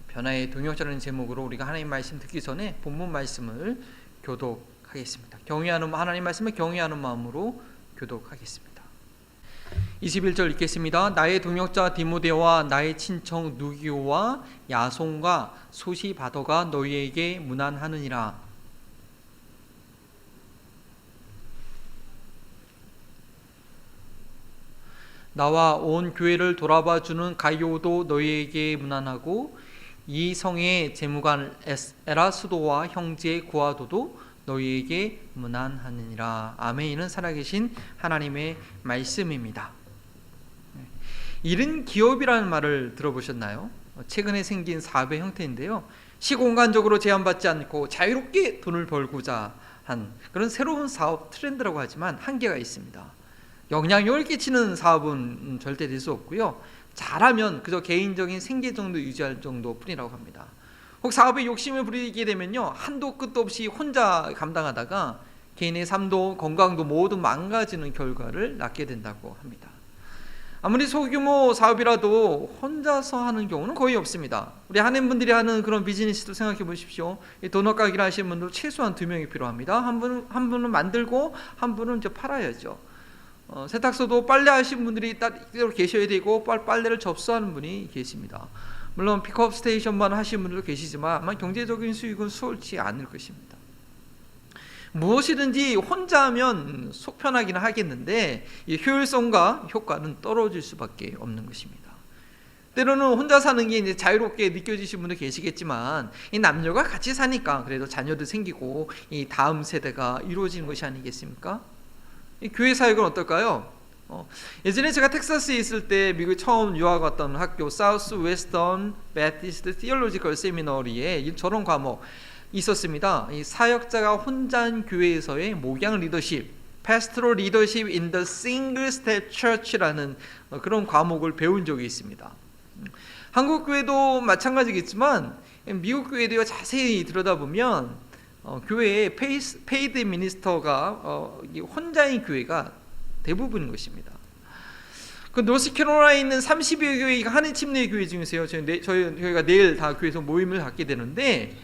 변화의 동역자라는 제목으로 우리가 하나님 말씀 듣기 전에 본문 말씀을 교독하겠습니다. 하나님 말씀을 경외하는 마음으로 교독하겠습니다. 21절 읽겠습니다. 나의 동역자 디모데와 나의 친척 누기오와 야손과 소시바더가 너희에게 문안하느니라. 나와 온 교회를 돌아봐주는 가이오도 너희에게 문안하고 이 성의 재무관 에라스도와 형제 구아도도 너희에게 문안하느니라. 아멘은 살아계신 하나님의 말씀입니다. 이른 기업이라는 말을 들어보셨나요? 최근에 생긴 사업의 형태인데요. 시공간적으로 제한받지 않고 자유롭게 돈을 벌고자 한 그런 새로운 사업 트렌드라고 하지만 한계가 있습니다. 영향력을 끼치는 사업은 절대 될 수 없고요. 잘하면 그저 개인적인 생계 정도 유지할 정도뿐이라고 합니다. 혹 사업에 욕심을 부리게 되면요, 한도 끝도 없이 혼자 감당하다가 개인의 삶도 건강도 모두 망가지는 결과를 낳게 된다고 합니다. 아무리 소규모 사업이라도 혼자서 하는 경우는 거의 없습니다. 우리 한인분들이 하는 그런 비즈니스도 생각해 보십시오. 도넛 가게를 하시는 분들 최소한 2명이 필요합니다. 한 분은 만들고 한 분은 이제 팔아야죠. 세탁소도 빨래 하시는 분들이 따로 계셔야 되고 빨래를 접수하는 분이 계십니다. 물론 픽업 스테이션만 하시는 분들도 계시지만 아마 경제적인 수익은 수월치 않을 것입니다. 무엇이든지 혼자 하면 속 편하기는 하겠는데 이 효율성과 효과는 떨어질 수밖에 없는 것입니다. 때로는 혼자 사는 게 이제 자유롭게 느껴지시는 분도 계시겠지만 이 남녀가 같이 사니까 그래도 자녀도 생기고 이 다음 세대가 이루어지는 것이 아니겠습니까? 이 교회 사역은 어떨까요? 예전에 제가 텍사스에 있을 때 미국에 처음 유학 왔던 학교 사우스 웨스턴 베티스트 티올로지컬 세미너리에 저런 과목 있었습니다. 이 사역자가 혼자인 교회에서의 목양 리더십, Pastoral Leadership in the Single Step Church라는 그런 과목을 배운 적이 있습니다. 한국 교회도 마찬가지겠지만 미국 교회도 자세히 들여다보면 교회에 페이드 미니스터가 혼자인 교회가 대부분인 것입니다. 그 노스캐롤라이나에 있는 30여 교회가 한인 침례 교회 중에서요. 저희가 내일 다 교회에서 모임을 갖게 되는데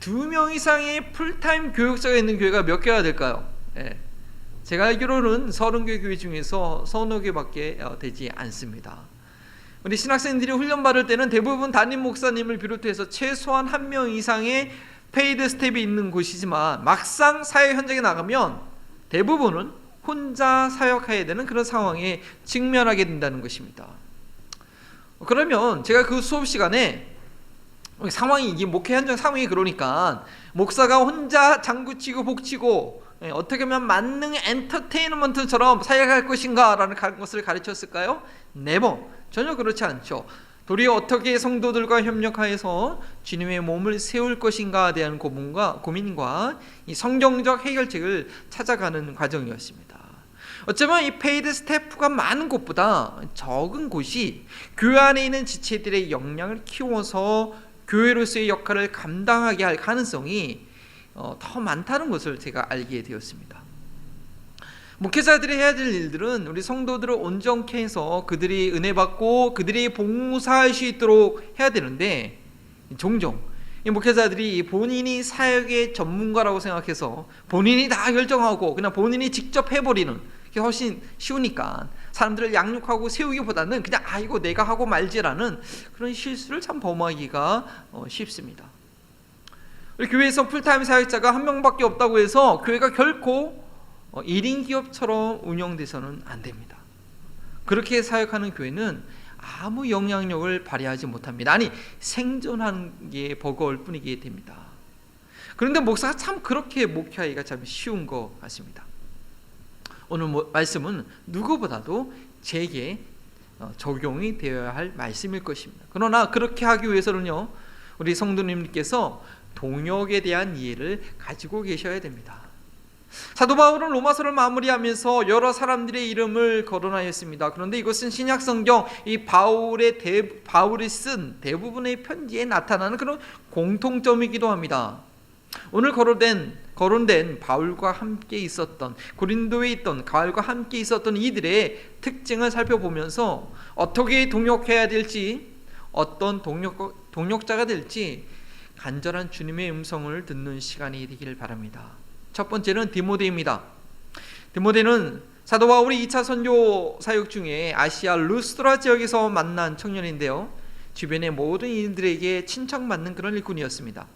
2명 이상의 풀타임 교역자가 있는 교회가 몇 개가 될까요? 제가 알기로는 30개 교회 중에서 서너 개밖에 되지 않습니다. 우리 신학생들이 훈련 받을 때는 대부분 담임 목사님을 비롯해서 최소한 1명 이상의 페이드 스텝이 있는 곳이지만 막상 사회 현장에 나가면 대부분은 혼자 사역해야 되는 그런 상황에 직면하게 된다는 것입니다. 그러면 제가 그 수업 시간에 상황이 이게 목회 현장 상황이 그러니까 목사가 혼자 장구치고 복치고 어떻게 하면 만능 엔터테인먼트처럼 사역할 것인가 라는 것을 가르쳤을까요? 네버, 전혀 그렇지 않죠. 도리어 어떻게 성도들과 협력하여서 주님의 몸을 세울 것인가에 대한 고민과 이 성경적 해결책을 찾아가는 과정이었습니다. 어쩌면 이 페이드 스태프가 많은 곳보다 적은 곳이 교회 안에 있는 지체들의 역량을 키워서 교회로서의 역할을 감당하게 할 가능성이 더 많다는 것을 제가 알게 되었습니다. 목회자들이 해야 될 일들은 우리 성도들을 온전케 해서 그들이 은혜 받고 그들이 봉사할 수 있도록 해야 되는데 종종 이 목회자들이 본인이 사역의 전문가라고 생각해서 본인이 다 결정하고 그냥 본인이 직접 해버리는 게 훨씬 쉬우니까 사람들을 양육하고 세우기보다는 그냥 이거 내가 하고 말지라는 그런 실수를 참 범하기가 쉽습니다. 우리 교회에서 풀타임 사역자가 1명밖에 없다고 해서 교회가 결코 1인 기업처럼 운영돼서는 안 됩니다. 그렇게 사역하는 교회는 아무 영향력을 발휘하지 못합니다. 아니, 생존하는 게 버거울 뿐이게 됩니다. 그런데 목사가 참 그렇게 목회하기가 참 쉬운 것 같습니다. 오늘 말씀은 누구보다도 제게 적용이 되어야 할 말씀일 것입니다. 그러나 그렇게 하기 위해서는요, 우리 성도님께서 동역에 대한 이해를 가지고 계셔야 됩니다. 사도 바울은 로마서를 마무리하면서 여러 사람들의 이름을 거론하였습니다. 그런데 이것은 신약성경 이 바울이 쓴 대부분의 편지에 나타나는 그런 공통점이기도 합니다. 오늘 거론된 바울과 함께 있었던, 고린도에 있던 바울과 함께 있었던 이들의 특징을 살펴보면서 어떻게 동역해야 될지, 어떤 동역자가 될지 간절한 주님의 음성을 듣는 시간이 되기를 바랍니다. 첫 번째는 디모데입니다. 디모데는 사도 바울이 2차 선교 사역 중에 아시아 루스드라 지역에서 만난 청년인데요, 주변의 모든 이들에게 친척맞는 그런 일꾼이었습니다.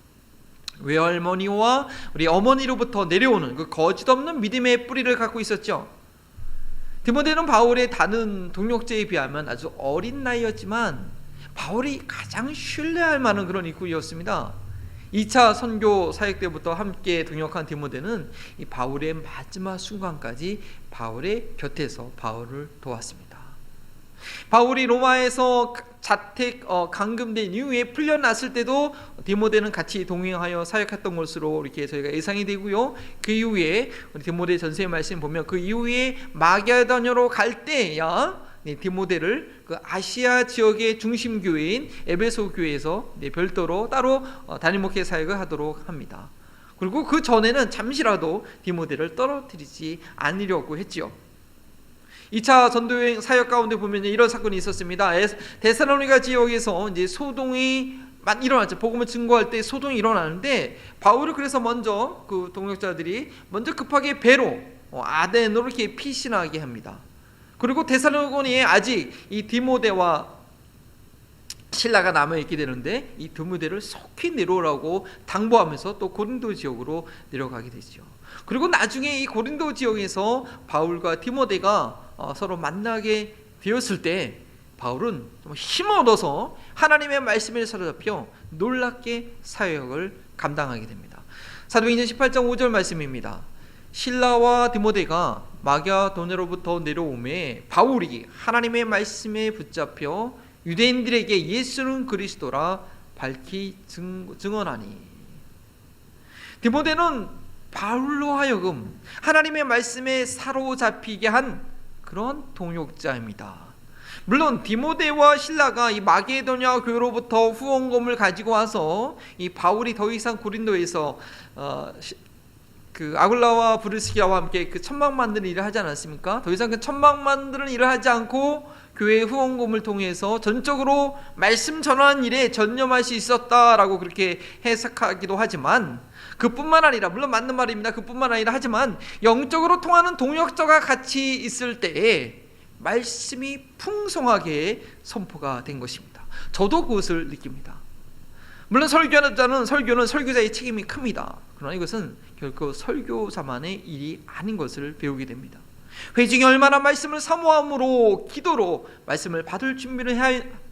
외할머니와 우리 어머니로부터 내려오는 그 거짓없는 믿음의 뿌리를 갖고 있었죠. 디모데는 바울의 다른 동역자에 비하면 아주 어린 나이였지만 바울이 가장 신뢰할 만한 그런 일꾼이었습니다. 2차 선교 사역 때부터 함께 동역한 디모데는 이 바울의 마지막 순간까지 바울의 곁에서 바울을 도왔습니다. 바울이 로마에서 감금된 이후에 풀려났을 때도 디모데는 같이 동행하여 사역했던 것으로 이렇게 저희가 예상이 되고요. 그 이후에 디모데 전서의 말씀 보면 그 이후에 마게도냐로 갈 때야 디모데를 그 아시아 지역의 중심 교회인 에베소 교회에서 별도로 따로 단임 목회 사역을 하도록 합니다. 그리고 그 전에는 잠시라도 디모데를 떨어뜨리지 않으려고 했지요. 2차 전도여행 사역 가운데 보면 이런 사건이 있었습니다. 데살로니가 지역에서 이제 소동이 일어났죠. 복음을 증거할 때 소동이 일어나는데 바울을 그래서 먼저 그 동역자들이 먼저 급하게 배로 아덴으로 이렇게 피신하게 합니다. 그리고 데살로니가에 아직 이 디모데와 신라가 남아있게 되는데 이 디모데를 속히 내려오라고 당부하면서 또 고린도 지역으로 내려가게 되죠. 그리고 나중에 이 고린도 지역에서 바울과 디모데가 서로 만나게 되었을 때 바울은 힘을 얻어서 하나님의 말씀에 사로잡혀 놀랍게 사역을 감당하게 됩니다. 사도행전 18장 5절 말씀입니다. 신라와 디모데가 마게도냐로부터 내려오매 바울이 하나님의 말씀에 붙잡혀 유대인들에게 예수는 그리스도라 밝히 증언하니. 디모데는 바울로 하여금 하나님의 말씀에 사로잡히게 한 그런 동역자입니다. 물론 디모데와 신라가 이 마게도냐 교회로부터 후원금을 가지고 와서 이 바울이 더 이상 고린도에서 그 아굴라와 브리스기라와 함께 그 천막 만드는 일을 하지 않았습니까? 더 이상 그 천막 만드는 일을 하지 않고 교회 후원금을 통해서 전적으로 말씀 전하는 일에 전념할 수 있었다라고 그렇게 해석하기도 하지만, 그뿐만 아니라, 물론 맞는 말입니다. 그뿐만 아니라 하지만 영적으로 통하는 동역자가 같이 있을 때에 말씀이 풍성하게 선포가 된 것입니다. 저도 그것을 느낍니다. 물론 설교는 설교자의 책임이 큽니다. 그러나 이것은 결코 설교자만의 일이 아닌 것을 배우게 됩니다. 회중이 얼마나 말씀을 사모함으로 기도로 말씀을 받을 준비를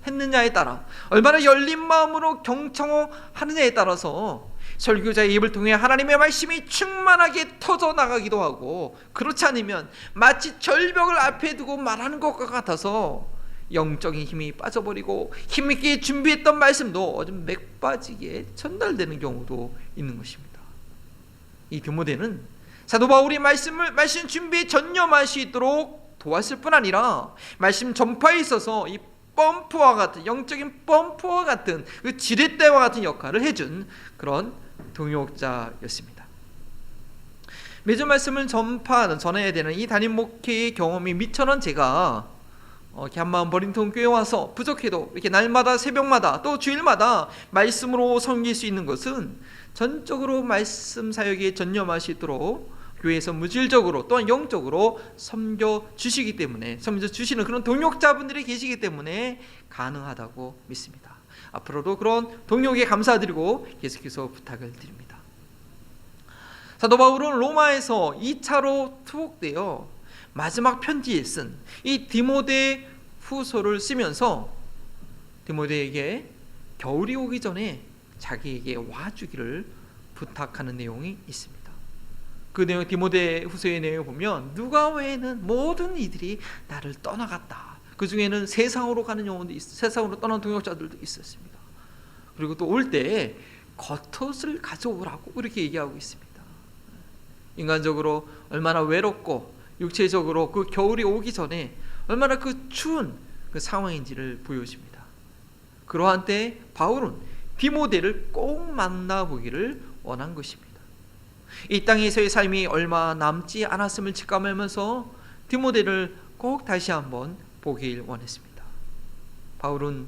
했느냐에 따라, 얼마나 열린 마음으로 경청하느냐에 따라서 설교자의 입을 통해 하나님의 말씀이 충만하게 터져나가기도 하고, 그렇지 않으면 마치 절벽을 앞에 두고 말하는 것과 같아서 영적인 힘이 빠져버리고 힘있게 준비했던 말씀도 좀 맥빠지게 전달되는 경우도 있는 것입니다. 이 디모데는 사도 바울이 말씀 준비에 전념할 수 있도록 도왔을 뿐 아니라 말씀 전파에 있어서 이 펌프와 같은, 영적인 펌프와 같은 그 지렛대와 같은 역할을 해준 그런 동역자였습니다. 매주 말씀을 전해야 되는 이 담임 목회의 경험이 미천한 제가 한마음 버린통 교회에 와서 부족해도 이렇게 날마다 새벽마다 또 주일마다 말씀으로 섬길 수 있는 것은 전적으로 말씀 사역에 전념할 수 있도록 교회에서 무질적으로 또한 영적으로 섬겨주시기 때문에, 섬겨주시는 그런 동역자분들이 계시기 때문에 가능하다고 믿습니다. 앞으로도 그런 동역에 감사드리고 계속해서 부탁을 드립니다. 사도 바울은 로마에서 2차로 투옥되어 마지막 편지에 쓴 이 디모데 후서를 쓰면서 디모데에게 겨울이 오기 전에 자기에게 와주기를 부탁하는 내용이 있습니다. 그 내용 디모데 후서의 내용을 보면 누가 외에는 모든 이들이 나를 떠나갔다. 그 중에는 세상으로 가는 영혼도 세상으로 떠난 동역자들도 있었습니다. 그리고 또 올 때 겉옷을 가져오라고 그렇게 얘기하고 있습니다. 인간적으로 얼마나 외롭고 육체적으로 그 겨울이 오기 전에 얼마나 그 추운 그 상황인지를 보여줍니다. 그러한 때 바울은 디모데를 꼭 만나보기를 원한 것입니다. 이 땅에서의 삶이 얼마 남지 않았음을 직감하면서 디모데를 꼭 다시 한번 보길 원했습니다. 바울은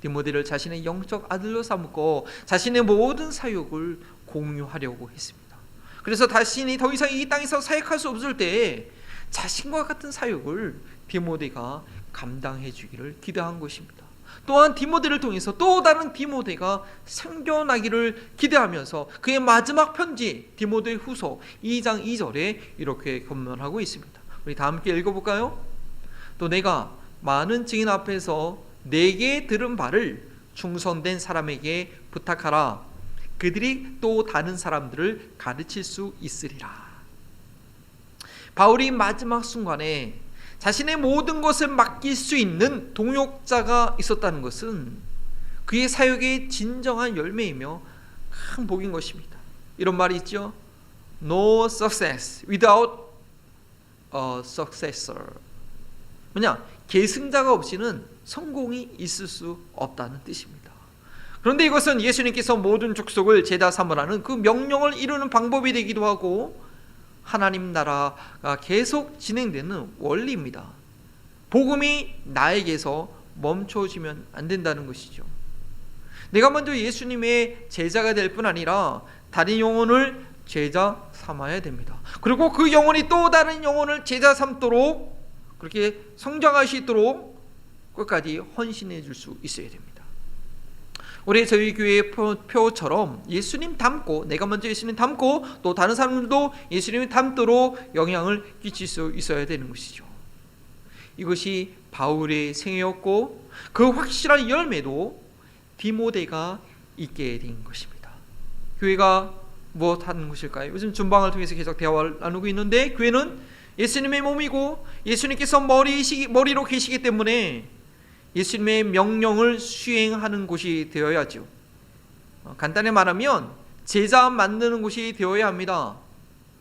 디모데를 자신의 영적 아들로 삼고 자신의 모든 사역을 공유하려고 했습니다. 그래서 자신이 더 이상 이 땅에서 사역할 수 없을 때 자신과 같은 사역을 디모데가 감당해 주기를 기대한 것입니다. 또한 디모데를 통해서 또 다른 디모데가 생겨나기를 기대하면서 그의 마지막 편지 디모데 후서 2장 2절에 이렇게 권면하고 있습니다. 우리 다 함께 읽어볼까요? 또 내가 많은 증인 앞에서 내게 들은 바를 충성된 사람에게 부탁하라. 그들이 또 다른 사람들을 가르칠 수 있으리라. 바울이 마지막 순간에 자신의 모든 것을 맡길 수 있는 동역자가 있었다는 것은 그의 사역의 진정한 열매이며 큰 복인 것입니다. 이런 말이 있죠. No success without a successor. 뭐냐? 계승자가 없이는 성공이 있을 수 없다는 뜻입니다. 그런데 이것은 예수님께서 모든 족속을 제자 삼으라는 그 명령을 이루는 방법이 되기도 하고 하나님 나라가 계속 진행되는 원리입니다. 복음이 나에게서 멈춰지면 안 된다는 것이죠. 내가 먼저 예수님의 제자가 될 뿐 아니라 다른 영혼을 제자 삼아야 됩니다. 그리고 그 영혼이 또 다른 영혼을 제자 삼도록 그렇게 성장할 수 있도록 끝까지 헌신해 줄 수 있어야 됩니다. 올해 저희 교회의 표처럼 예수님 닮고 내가 먼저 예수님 닮고 또 다른 사람들도 예수님을 닮도록 영향을 끼칠 수 있어야 되는 것이죠. 이것이 바울의 생애였고 그 확실한 열매도 디모데가 있게 된 것입니다. 교회가 무엇 하는 것일까요? 요즘 준방을 통해서 계속 대화를 나누고 있는데 교회는 예수님의 몸이고 예수님께서 머리로 계시기 때문에 예수님의 명령을 수행하는 곳이 되어야죠. 간단히 말하면 제자 만드는 곳이 되어야 합니다.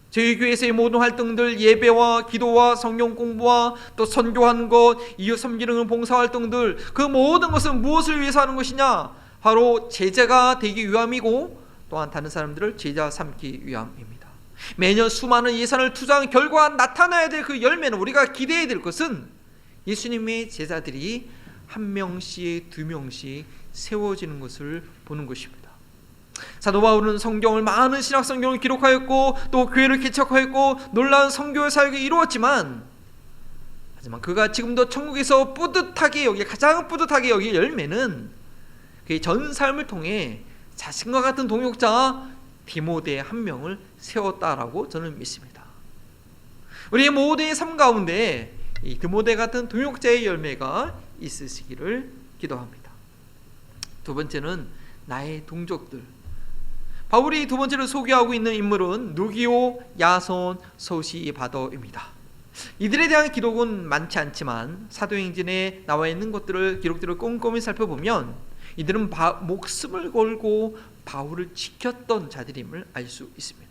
저희 교회에서의 모든 활동들, 예배와 기도와 성경 공부와 또 선교하는 것, 이웃 섬기는 봉사활동들, 그 모든 것은 무엇을 위해서 하는 것이냐? 바로 제자가 되기 위함이고 또한 다른 사람들을 제자 삼기 위함입니다. 매년 수많은 예산을 투자한 결과 나타나야 될 그 열매는 우리가 기대해야 될 것은 예수님의 제자들이 한 명씩 두 명씩 세워지는 것을 보는 것입니다. 사도 바울은 성경을 많은 신학 성경을 기록하였고 또 교회를 개척하였고 놀라운 선교 사역이 이루었지만 하지만 그가 지금도 천국에서 뿌듯하게 여기 가장 뿌듯하게 여기 열매는 그의 전 삶을 통해 자신과 같은 동역자 디모데 한 명을 세웠다라고 저는 믿습니다. 우리의 모두의 삶 가운데 이 디모데 같은 동역자의 열매가 있으시기를 기도합니다. 두 번째는 나의 동족들. 바울이 두 번째로 소개하고 있는 인물은 누기오, 야손, 소시바더입니다. 이들에 대한 기록은 많지 않지만 사도행전에 나와 있는 기록들을 꼼꼼히 살펴보면 이들은 목숨을 걸고 바울을 지켰던 자들임을 알 수 있습니다.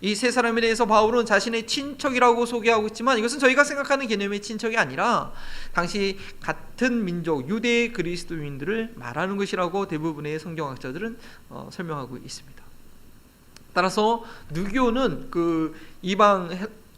이 세 사람에 대해서 바울은 자신의 친척이라고 소개하고 있지만 이것은 저희가 생각하는 개념의 친척이 아니라 당시 같은 민족 유대 그리스도인들을 말하는 것이라고 대부분의 성경학자들은 설명하고 있습니다. 따라서 누기오는 그 이방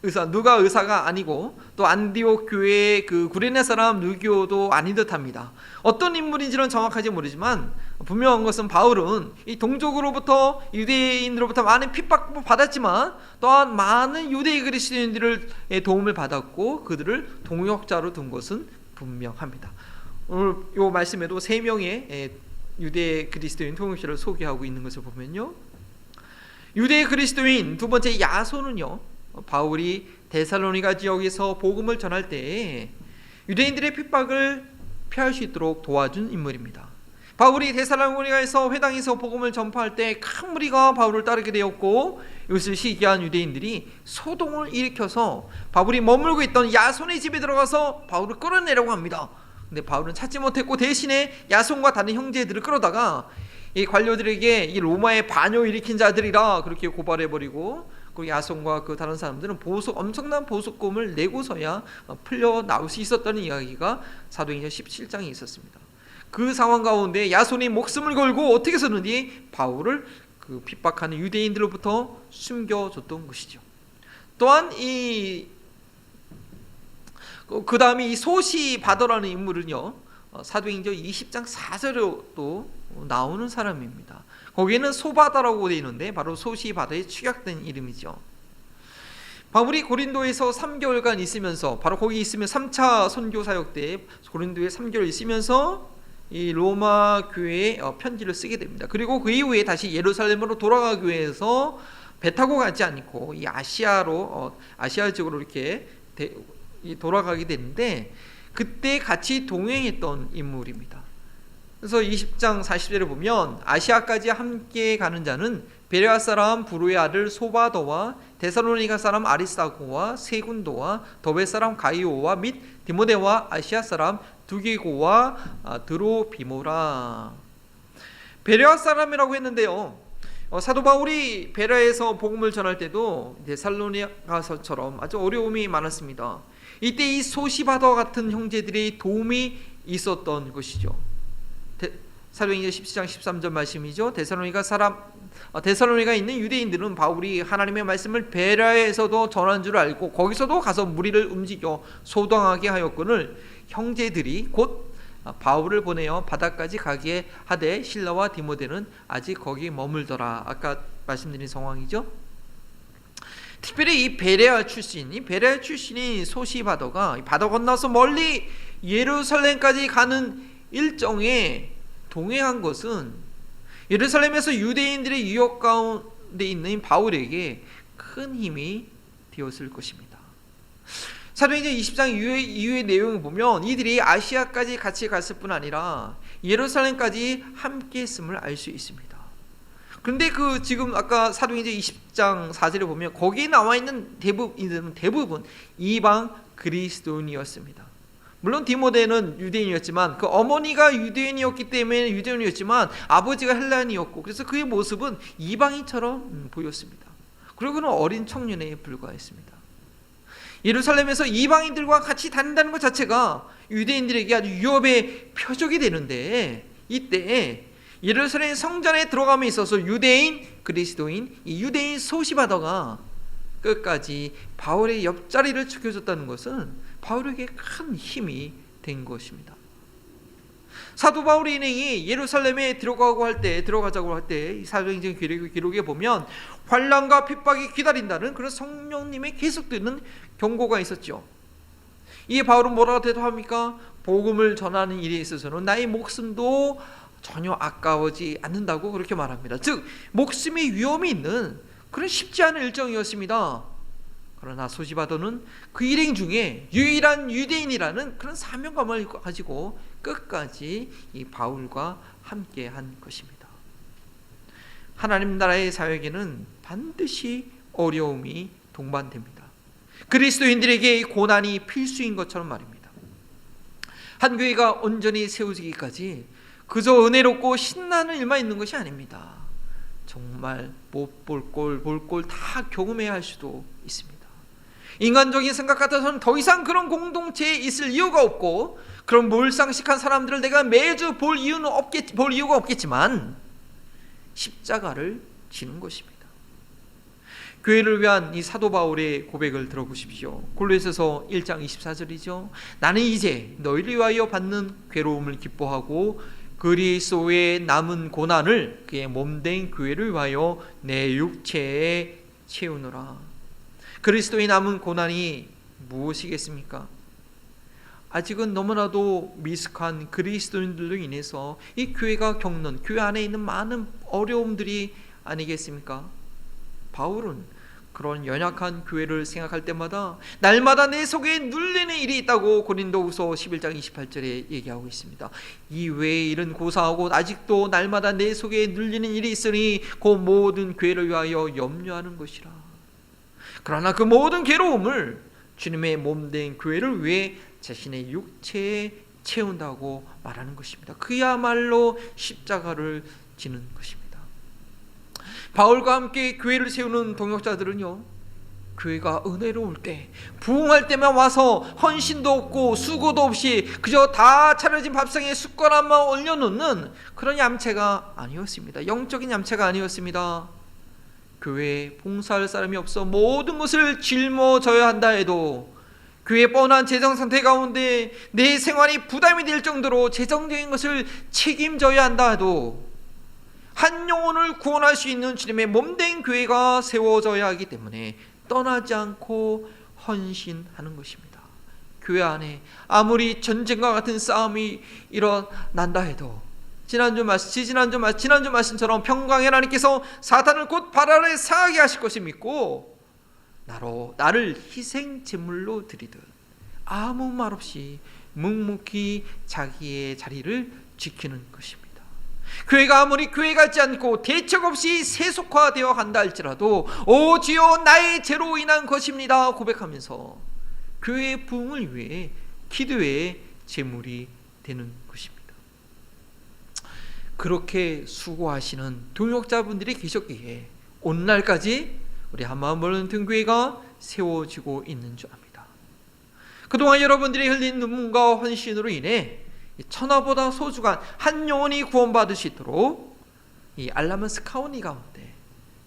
의사 누가 의사가 아니고 또 안디옥 교회의 그 구레네 사람 누기오도 아닌 듯합니다. 어떤 인물인지는 정확하지 모르지만 분명한 것은 바울은 이 동족으로부터 유대인으로부터 많은 핍박을 받았지만 또한 많은 유대 그리스도인들의 도움을 받았고 그들을 동역자로 둔 것은 분명합니다. 오늘 이 말씀에도 3명의 유대 그리스도인 동역자를 소개하고 있는 것을 보면요, 유대 그리스도인 두 번째 야손은요, 바울이 데살로니가 지역에서 복음을 전할 때에 유대인들의 핍박을 피할 수 있도록 도와준 인물입니다. 바울이 데살로니가에서 회당에서 복음을 전파할 때 큰 무리가 바울을 따르게 되었고, 이것을 시기한 유대인들이 소동을 일으켜서 바울이 머물고 있던 야손의 집에 들어가서 바울을 끌어내려고 합니다. 근데 바울은 찾지 못했고 대신에 야손과 다른 형제들을 끌어다가 이 관료들에게 이 로마의 반역을 일으킨 자들이라 그렇게 고발해버리고, 그리고 야손과 그 다른 사람들은 엄청난 보석금을 내고서야 풀려 나올 수 있었다는 이야기가 사도행전 17장에 있었습니다. 그 상황 가운데 야손이 목숨을 걸고 어떻게 해서든지 바울을 그 핍박하는 유대인들로부터 숨겨줬던 것이죠. 또한 그 다음에 이 소시바더라는 인물은요, 사도행전 20장 4절에도 또 나오는 사람입니다. 거기에는 소바다라고 되어 있는데 바로 소시바더에 축약된 이름이죠. 바울이 고린도에서 3개월간 있으면서, 바로 거기 있으면 3차 선교 사역 때 고린도에 3개월 있으면서 이 로마 교회에 편지를 쓰게 됩니다. 그리고 그 이후에 다시 예루살렘으로 돌아가기 위해서 배 타고 가지 않고 이 아시아 지역으로 이렇게 돌아가게 되는데, 그때 같이 동행했던 인물입니다. 그래서 20장 40절에 보면 아시아까지 함께 가는 자는 베레아 사람 부로의 아들 소바더와 데살로니가 사람 아리스타고와 세군도와 더베 사람 가이오와 및 디모데와 아시아 사람 두기고와 드로비모라. 베레아 사람이라고 했는데요, 사도 바울이 베레아에서 복음을 전할 때도 데살로니가서처럼 아주 어려움이 많았습니다. 이때 이 소시바더 같은 형제들의 도움이 있었던 것이죠. 사도행전 17장 13절 말씀이죠. 데살로니가에 있는 유대인들은 바울이 하나님의 말씀을 베레아에서도 전한 줄 알고 거기서도 가서 무리를 움직여 소동하게 하였거늘 형제들이 곧 바울을 보내어 바다까지 가게 하되 실라와 디모데는 아직 거기 머물더라. 아까 말씀드린 상황이죠. 특별히 이 베레아 출신인 소시바더가 바다 건너서 멀리 예루살렘까지 가는 일정에 동행한 것은 예루살렘에서 유대인들의 유혹 가운데 있는 바울에게 큰 힘이 되었을 것입니다. 사도행전 20장 이후의 내용을 보면 이들이 아시아까지 같이 갔을 뿐 아니라 예루살렘까지 함께 했음을 알 수 있습니다. 그런데 지금 아까 사도행전 20장 4절에 보면 거기에 나와 있는 대부분 이방 그리스도인이었습니다. 물론 디모데는 유대인이었지만 그 어머니가 유대인이었기 때문에 유대인이었지만 아버지가 헬라인이었고, 그래서 그의 모습은 이방인처럼 보였습니다. 그리고 그는 어린 청년에 불과했습니다. 예루살렘에서 이방인들과 같이 다닌다는 것 자체가 유대인들에게 아주 위협의 표적이 되는데, 이때 예루살렘 성전에 들어감에 있어서 유대인, 그리스도인, 이 유대인 소시바더가 끝까지 바울의 옆자리를 지켜줬다는 것은 바울에게 큰 힘이 된 것입니다. 사도 바울의 인행이 예루살렘에 들어가자고 할 때 사도행전 기록에 보면 환난과 핍박이 기다린다는 그런 성령님의 계속되는 경고가 있었죠. 이에 바울은 뭐라고 대답합니까? 복음을 전하는 일에 있어서는 나의 목숨도 전혀 아까워지 않는다고 그렇게 말합니다. 즉 목숨의 위험이 있는 그런 쉽지 않은 일정이었습니다. 그러나 소시바더는 그 일행 중에 유일한 유대인이라는 그런 사명감을 가지고 끝까지 이 바울과 함께 한 것입니다. 하나님 나라의 사역에는 반드시 어려움이 동반됩니다. 그리스도인들에게 이 고난이 필수인 것처럼 말입니다. 한 교회가 온전히 세워지기까지 그저 은혜롭고 신나는 일만 있는 것이 아닙니다. 정말 못 볼 꼴 다 경험해야 할 수도 있습니다. 인간적인 생각 같아서는 더 이상 그런 공동체에 있을 이유가 없고, 그런 몰상식한 사람들을 내가 매주 볼 이유가 없겠지만 십자가를 지는 것입니다. 교회를 위한 이 사도 바울의 고백을 들어보십시오. 골로새서 1장 24절이죠. 나는 이제 너희를 위하여 받는 괴로움을 기뻐하고 그리스도의 남은 고난을 그의 몸된 교회를 위하여 내 육체에 채우노라. 그리스도의 남은 고난이 무엇이겠습니까? 아직은 너무나도 미숙한 그리스도인들로 인해서 이 교회가 겪는 교회 안에 있는 많은 어려움들이 아니겠습니까? 바울은 그런 연약한 교회를 생각할 때마다 날마다 내 속에 눌리는 일이 있다고 고린도후서 11장 28절에 얘기하고 있습니다. 이 외의 일은 고사하고 아직도 날마다 내 속에 눌리는 일이 있으니 그 모든 교회를 위하여 염려하는 것이라. 그러나 그 모든 괴로움을 주님의 몸된 교회를 위해 자신의 육체에 채운다고 말하는 것입니다. 그야말로 십자가를 지는 것입니다. 바울과 함께 교회를 세우는 동역자들은요, 교회가 은혜로울 때, 부흥할 때만 와서 헌신도 없고 수고도 없이 그저 다 차려진 밥상에 숟가락만 올려놓는 그런 얌체가 아니었습니다. 영적인 얌체가 아니었습니다. 교회에 봉사할 사람이 없어 모든 것을 짊어져야 한다 해도, 교회의 뻔한 재정 상태 가운데 내 생활이 부담이 될 정도로 재정적인 것을 책임져야 한다 해도 한 영혼을 구원할 수 있는 주님의 몸된 교회가 세워져야 하기 때문에 떠나지 않고 헌신하는 것입니다. 교회 안에 아무리 전쟁과 같은 싸움이 일어난다 해도 지난주 말씀처럼 평강의 하나님께서 사탄을 곧 발 아래 상하게 하실 것을 믿고 나를 희생 제물로 드리듯 아무 말 없이 묵묵히 자기의 자리를 지키는 것입니다. 교회가 아무리 교회 같지 않고 대책 없이 세속화되어 간다 할지라도 오 주여 나의 죄로 인한 것입니다 고백하면서 교회의 부흥을 위해 기도의 제물이 되는 것입니다. 그렇게 수고하시는 동역자분들이 계셨기에 오늘날까지 우리 한마음을 등교회가 세워지고 있는 줄 압니다. 그동안 여러분들이 흘린 눈물과 헌신으로 인해 천하보다 소중한 한 영혼이 구원받을 수 있도록 이 알라먼스 카운티 가운데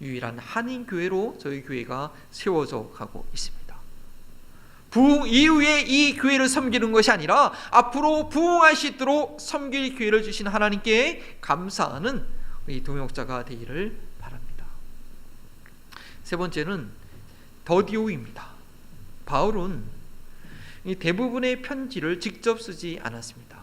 유일한 한인교회로 저희 교회가 세워져 가고 있습니다. 부흥 이후에 이 교회를 섬기는 것이 아니라 앞으로 부흥할 수 있도록 섬길 기회를 주신 하나님께 감사하는 우리 동역자가 되기를 바랍니다. 세 번째는 더디오입니다. 바울은 대부분의 편지를 직접 쓰지 않았습니다.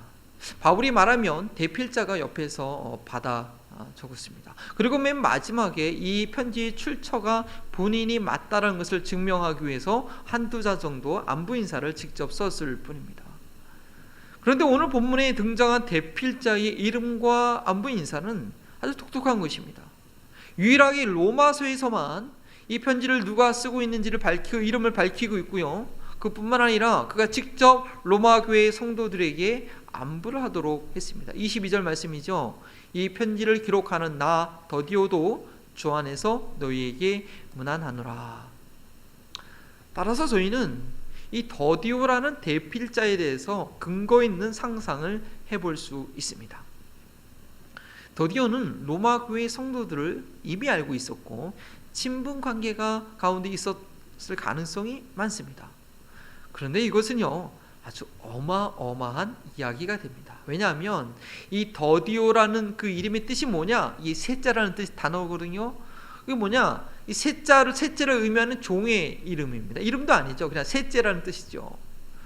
바울이 말하면 대필자가 옆에서 받아 적었습니다. 그리고 맨 마지막에 이 편지의 출처가 본인이 맞다라는 것을 증명하기 위해서 한두 자 정도 안부 인사를 직접 썼을 뿐입니다. 그런데 오늘 본문에 등장한 대필자의 이름과 안부 인사는 아주 독특한 것입니다. 유일하게 로마서에서만 이 편지를 누가 쓰고 있는지를 이름을 밝히고 있고요. 그뿐만 아니라 그가 직접 로마 교회 성도들에게 안부를 하도록 했습니다. 22절 말씀이죠. 이 편지를 기록하는 나 더디오도 주 안에서 너희에게 문안하노라. 따라서 저희는 이 더디오라는 대필자에 대해서 근거 있는 상상을 해볼 수 있습니다. 더디오는 로마 교회 성도들을 이미 알고 있었고 친분 관계가 가운데 있었을 가능성이 많습니다. 그런데 이것은요 아주 어마어마한 이야기가 됩니다. 왜냐하면 이 더디오라는 그 이름의 뜻이 뭐냐? 이 셋자라는 뜻 단어거든요. 이게 뭐냐? 이 셋자를 의미하는 종의 이름입니다. 이름도 아니죠. 그냥 셋째라는 뜻이죠.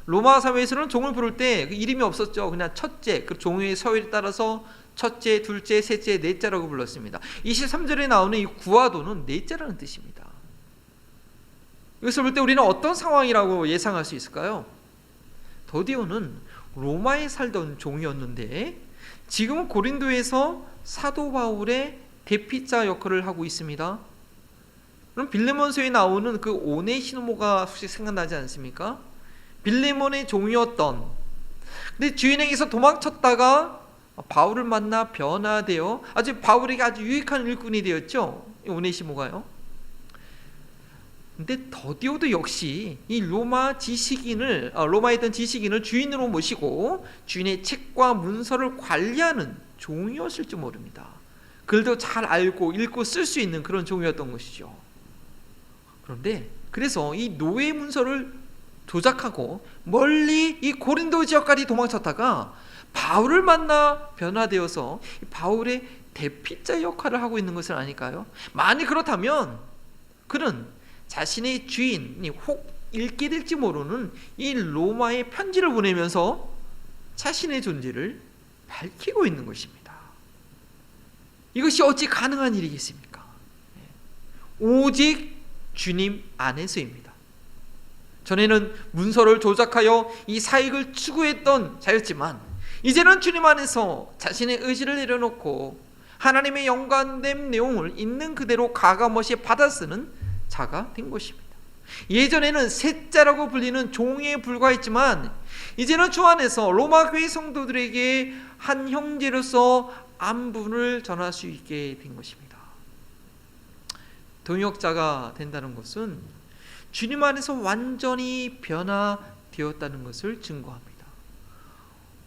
로마 사회에서는 종을 부를 때 그 이름이 없었죠. 그냥 첫째, 그 종의 서열에 따라서 첫째, 둘째, 셋째, 넷째라고 불렀습니다. 23절에 나오는 이 구아도는 넷째라는 뜻입니다. 이것을 볼 때 우리는 어떤 상황이라고 예상할 수 있을까요? 더디오는 로마에 살던 종이었는데 지금은 고린도에서 사도 바울의 대피자 역할을 하고 있습니다. 그럼 빌레몬서에 나오는 그 오네시모가 혹시 생각나지 않습니까? 빌레몬의 종이었던, 근데 주인에게서 도망쳤다가 바울을 만나 변화되어 바울에게 아주 유익한 일꾼이 되었죠. 오네시모가요. 근데 더디오도 역시 이 로마에 있던 지식인을 주인으로 모시고 주인의 책과 문서를 관리하는 종이었을지 모릅니다. 글도 잘 알고 읽고 쓸 수 있는 그런 종이었던 것이죠. 그런데 그래서 이 노예 문서를 조작하고 멀리 이 고린도 지역까지 도망쳤다가 바울을 만나 변화되어서 바울의 대피자 역할을 하고 있는 것은 아닐까요? 만약 그렇다면 그는 자신의 주인이 혹 읽게 될지 모르는 이 로마에 편지를 보내면서 자신의 존재를 밝히고 있는 것입니다. 이것이 어찌 가능한 일이겠습니까? 오직 주님 안에서입니다. 전에는 문서를 조작하여 이 사익을 추구했던 자였지만 이제는 주님 안에서 자신의 의지를 내려놓고 하나님의 영광된 내용을 있는 그대로 가감없이 받아쓰는 자가 된 것입니다. 예전에는 셋자라고 불리는 종에 불과했지만 이제는 주 안에서 로마 교회 성도들에게 한 형제로서 안분을 전할 수 있게 된 것입니다. 동역자가 된다는 것은 주님 안에서 완전히 변화되었다는 것을 증거합니다.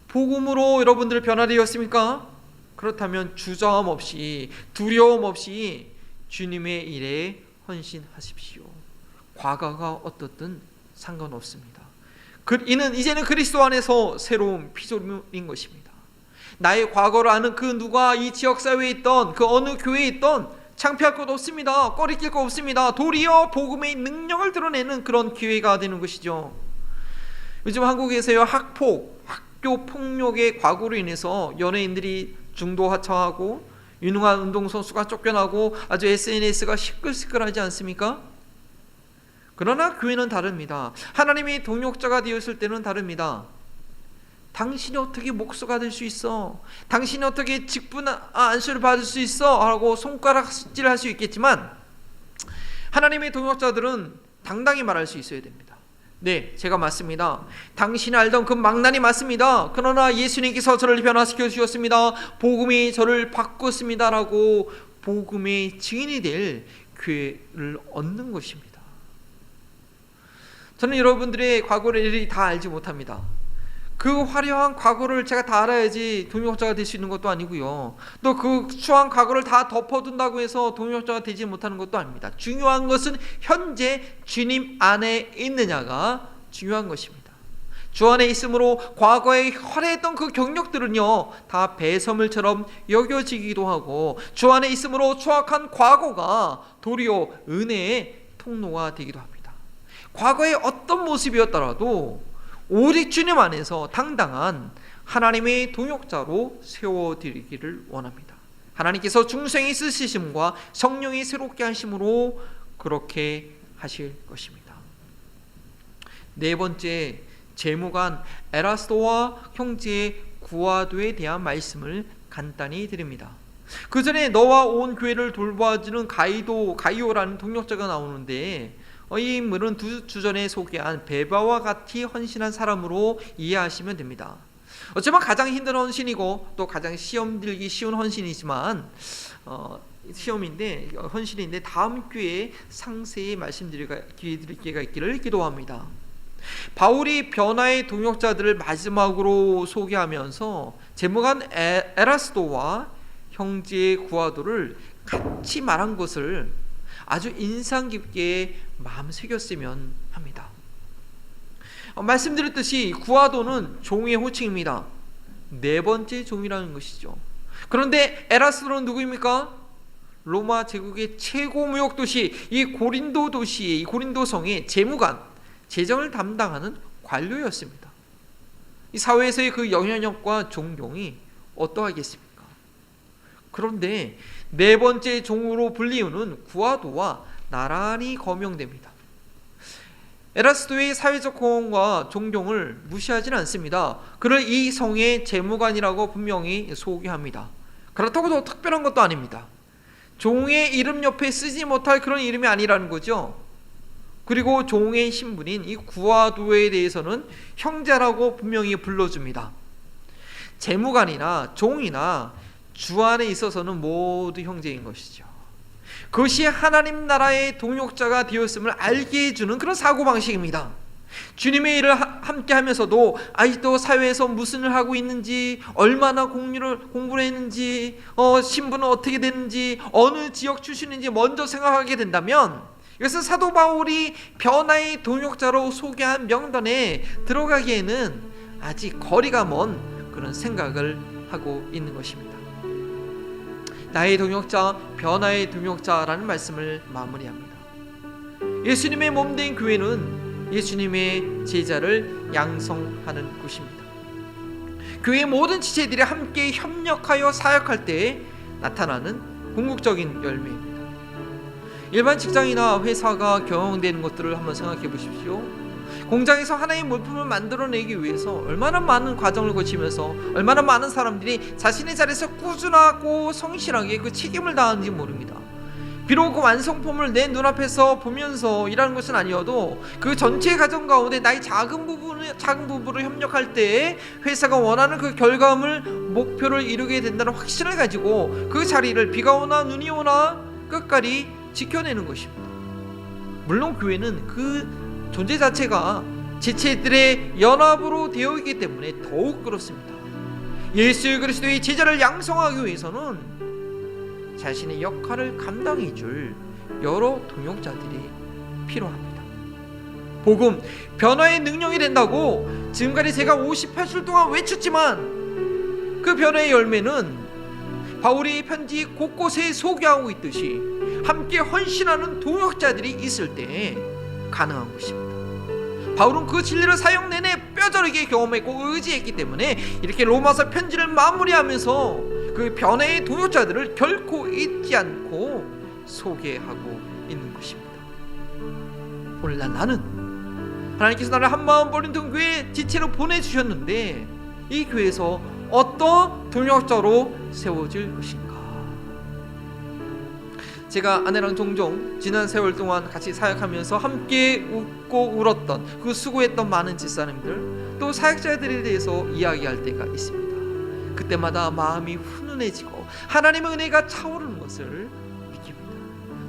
복음으로 여러분들 변화되었습니까? 그렇다면 주저함 없이 두려움 없이 주님의 일에 헌신하십시오. 과거가 어떻든 상관없습니다. 이는 이제는 그리스도 안에서 새로운 피조물인 것입니다. 나의 과거를 아는 그 누가 이 지역사회에 있던 그 어느 교회에 있던 창피할 것 없습니다. 꺼리낄 것 없습니다. 도리어 복음의 능력을 드러내는 그런 기회가 되는 것이죠. 요즘 한국에서요, 학교 폭력의 과거로 인해서 연예인들이 중도 하차하고 유능한 운동선수가 쫓겨나고 아주 SNS가 시끌시끌하지 않습니까? 그러나 교회는 다릅니다. 하나님의 동역자가 되었을 때는 다릅니다. 당신이 어떻게 목수가 될 수 있어? 당신이 어떻게 직분 안수를 받을 수 있어? 하고 손가락질을 할 수 있겠지만 하나님의 동역자들은 당당히 말할 수 있어야 됩니다. 네, 제가 맞습니다. 당신이 알던 그 망난이 맞습니다. 그러나 예수님께서 저를 변화시켜 주셨습니다. 복음이 저를 바꿨습니다. 라고 복음의 증인이 될 교회를 얻는 것입니다. 저는 여러분들의 과거를 일일이 다 알지 못합니다. 그 화려한 과거를 제가 다 알아야지 동역자가 될 수 있는 것도 아니고요. 또 그 추한 과거를 다 덮어둔다고 해서 동역자가 되지 못하는 것도 아닙니다. 중요한 것은 현재 주님 안에 있느냐가 중요한 것입니다. 주 안에 있으므로 과거에 화려했던 그 경력들은요, 다 배설물처럼 여겨지기도 하고 주 안에 있으므로 추악한 과거가 도리어 은혜의 통로가 되기도 합니다. 과거의 어떤 모습이었더라도 오직 주님 안에서 당당한 하나님의 동역자로 세워드리기를 원합니다. 하나님께서 중생의 쓰시심과 성령이 새롭게 하심으로 그렇게 하실 것입니다. 네 번째, 재무관 에라스도와 형제 구아도에 대한 말씀을 간단히 드립니다. 그 전에 너와 온 교회를 돌봐주는 가이오라는 동역자가 나오는데 이 인물은 두 주 전에 소개한 베바와 같이 헌신한 사람으로 이해하시면 됩니다. 어쩌면 가장 힘든 헌신이고 또 가장 시험 들기 쉬운 헌신이지만 헌신인데 다음 기회에 상세히 말씀드릴 기회가 있기를 기도합니다. 바울이 변화의 동역자들을 마지막으로 소개하면서 재무관 에라스도와 형제 구아도를 같이 말한 것을 아주 인상 깊게 마음 새겼으면 합니다. 말씀드렸듯이 구아도는 종의 호칭입니다. 네 번째 종이라는 것이죠. 그런데 에라스도는 누구입니까? 로마 제국의 최고 무역 도시 이 고린도 도시의 이 고린도 성의 재무관, 재정을 담당하는 관료였습니다. 이 사회에서의 그 영향력과 존경이 어떠하겠습니까? 그런데 네 번째 종으로 불리우는 구아도와 나란히 거명됩니다. 에라스도의 사회적 호응과 존경을 무시하지는 않습니다. 그를 이 성의 재무관이라고 분명히 소개합니다. 그렇다고 더 특별한 것도 아닙니다. 종의 이름 옆에 쓰지 못할 그런 이름이 아니라는 거죠. 그리고 종의 신분인 이 구아도에 대해서는 형제라고 분명히 불러줍니다. 재무관이나 종이나 주 안에 있어서는 모두 형제인 것이죠. 그것이 하나님 나라의 동역자가 되었음을 알게 해주는 그런 사고방식입니다. 주님의 일을 함께 하면서도 아직도 사회에서 무슨 일을 하고 있는지, 얼마나 공부를 했는지, 신분은 어떻게 되는지, 어느 지역 출신인지 먼저 생각하게 된다면 이것은 사도 바울이 변화의 동역자로 소개한 명단에 들어가기에는 아직 거리가 먼 그런 생각을 하고 있는 것입니다. 나의 동역자, 변화의 동역자라는 말씀을 마무리합니다. 예수님의 몸된 교회는 예수님의 제자를 양성하는 곳입니다. 교회의 모든 지체들이 함께 협력하여 사역할 때 나타나는 궁극적인 열매입니다. 일반 직장이나 회사가 경영되는 것들을 한번 생각해 보십시오. 공장에서 하나의 물품을 만들어내기 위해서 얼마나 많은 과정을 거치면서 얼마나 많은 사람들이 자신의 자리에서 꾸준하고 성실하게 그 책임을 다하는지 모릅니다. 비록 그 완성품을 내 눈앞에서 보면서 일하는 것은 아니어도 그 전체 과정 가운데 나의 작은 부분으로 협력할 때 회사가 원하는 그 결과물 목표를 이루게 된다는 확신을 가지고 그 자리를 비가 오나 눈이 오나 끝까지 지켜내는 것입니다. 물론 교회는 그 존재 자체가 지체들의 연합으로 되어 있기 때문에 더욱 그렇습니다. 예수 그리스도의 제자를 양성하기 위해서는 자신의 역할을 감당해 줄 여러 동역자들이 필요합니다. 복음, 변화의 능력이 된다고 지금까지 제가 58줄 동안 외쳤지만 그 변화의 열매는 바울이 편지 곳곳에 소개하고 있듯이 함께 헌신하는 동역자들이 있을 때 가능한 것입니다. 바울은 그 진리를 사역 내내 뼈저리게 경험했고 의지했기 때문에 이렇게 로마서 편지를 마무리하면서 그 변화의 동역자들을 결코 잊지 않고 소개하고 있는 것입니다. 오늘날 나는 하나님께서 나를 한마음 버린던 교회에 지체로 보내주셨는데 이 교회에서 어떤 동역자로 세워질 것인가? 제가 아내랑 종종 지난 세월 동안 같이 사역하면서 함께 웃고 울었던 그 수고했던 많은 집사님들 또 사역자들에 대해서 이야기할 때가 있습니다. 그때마다 마음이 훈훈해지고 하나님의 은혜가 차오르는 것을 느낍니다.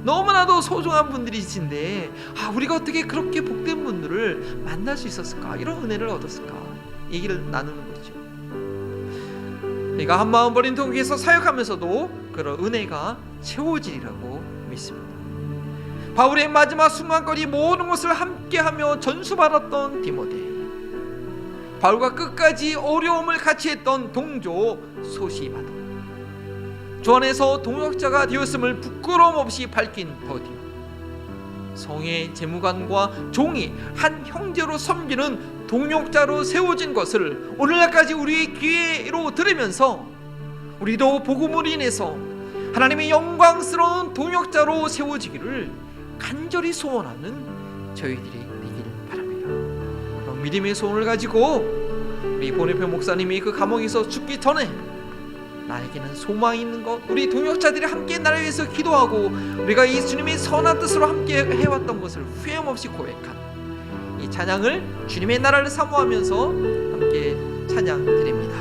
너무나도 소중한 분들이신데 우리가 어떻게 그렇게 복된 분들을 만날 수 있었을까? 이런 은혜를 얻었을까? 얘기를 나누는 거죠. 내가 한마음 버린 동기에서 사역하면서도 그런 은혜가 채워지리라고 믿습니다. 바울의 마지막 순간까지 모든 것을 함께하며 전수받았던 디모데, 바울과 끝까지 어려움을 같이 했던 동조 소시바도, 주 안에서 동역자가 되었음을 부끄러움 없이 밝힌 더디오, 성의 재무관과 종이 한 형제로 섬기는 동역자로 세워진 것을 오늘날까지 우리의 귀로 들으면서 우리도 복음으로 인해서 하나님의 영광스러운 동역자로 세워지기를 간절히 소원하는 저희들이 되기를 바랍니다. 그런 믿음의 소원을 가지고 우리 보네표 목사님이 그 감옥에서 죽기 전에 나에게는 소망이 있는 것, 우리 동역자들이 함께 나를 위해서 기도하고 우리가 이 주님의 선한 뜻으로 함께 해왔던 것을 후회함 없이 고백한 이 찬양을 주님의 나라를 사모하면서 함께 찬양 드립니다.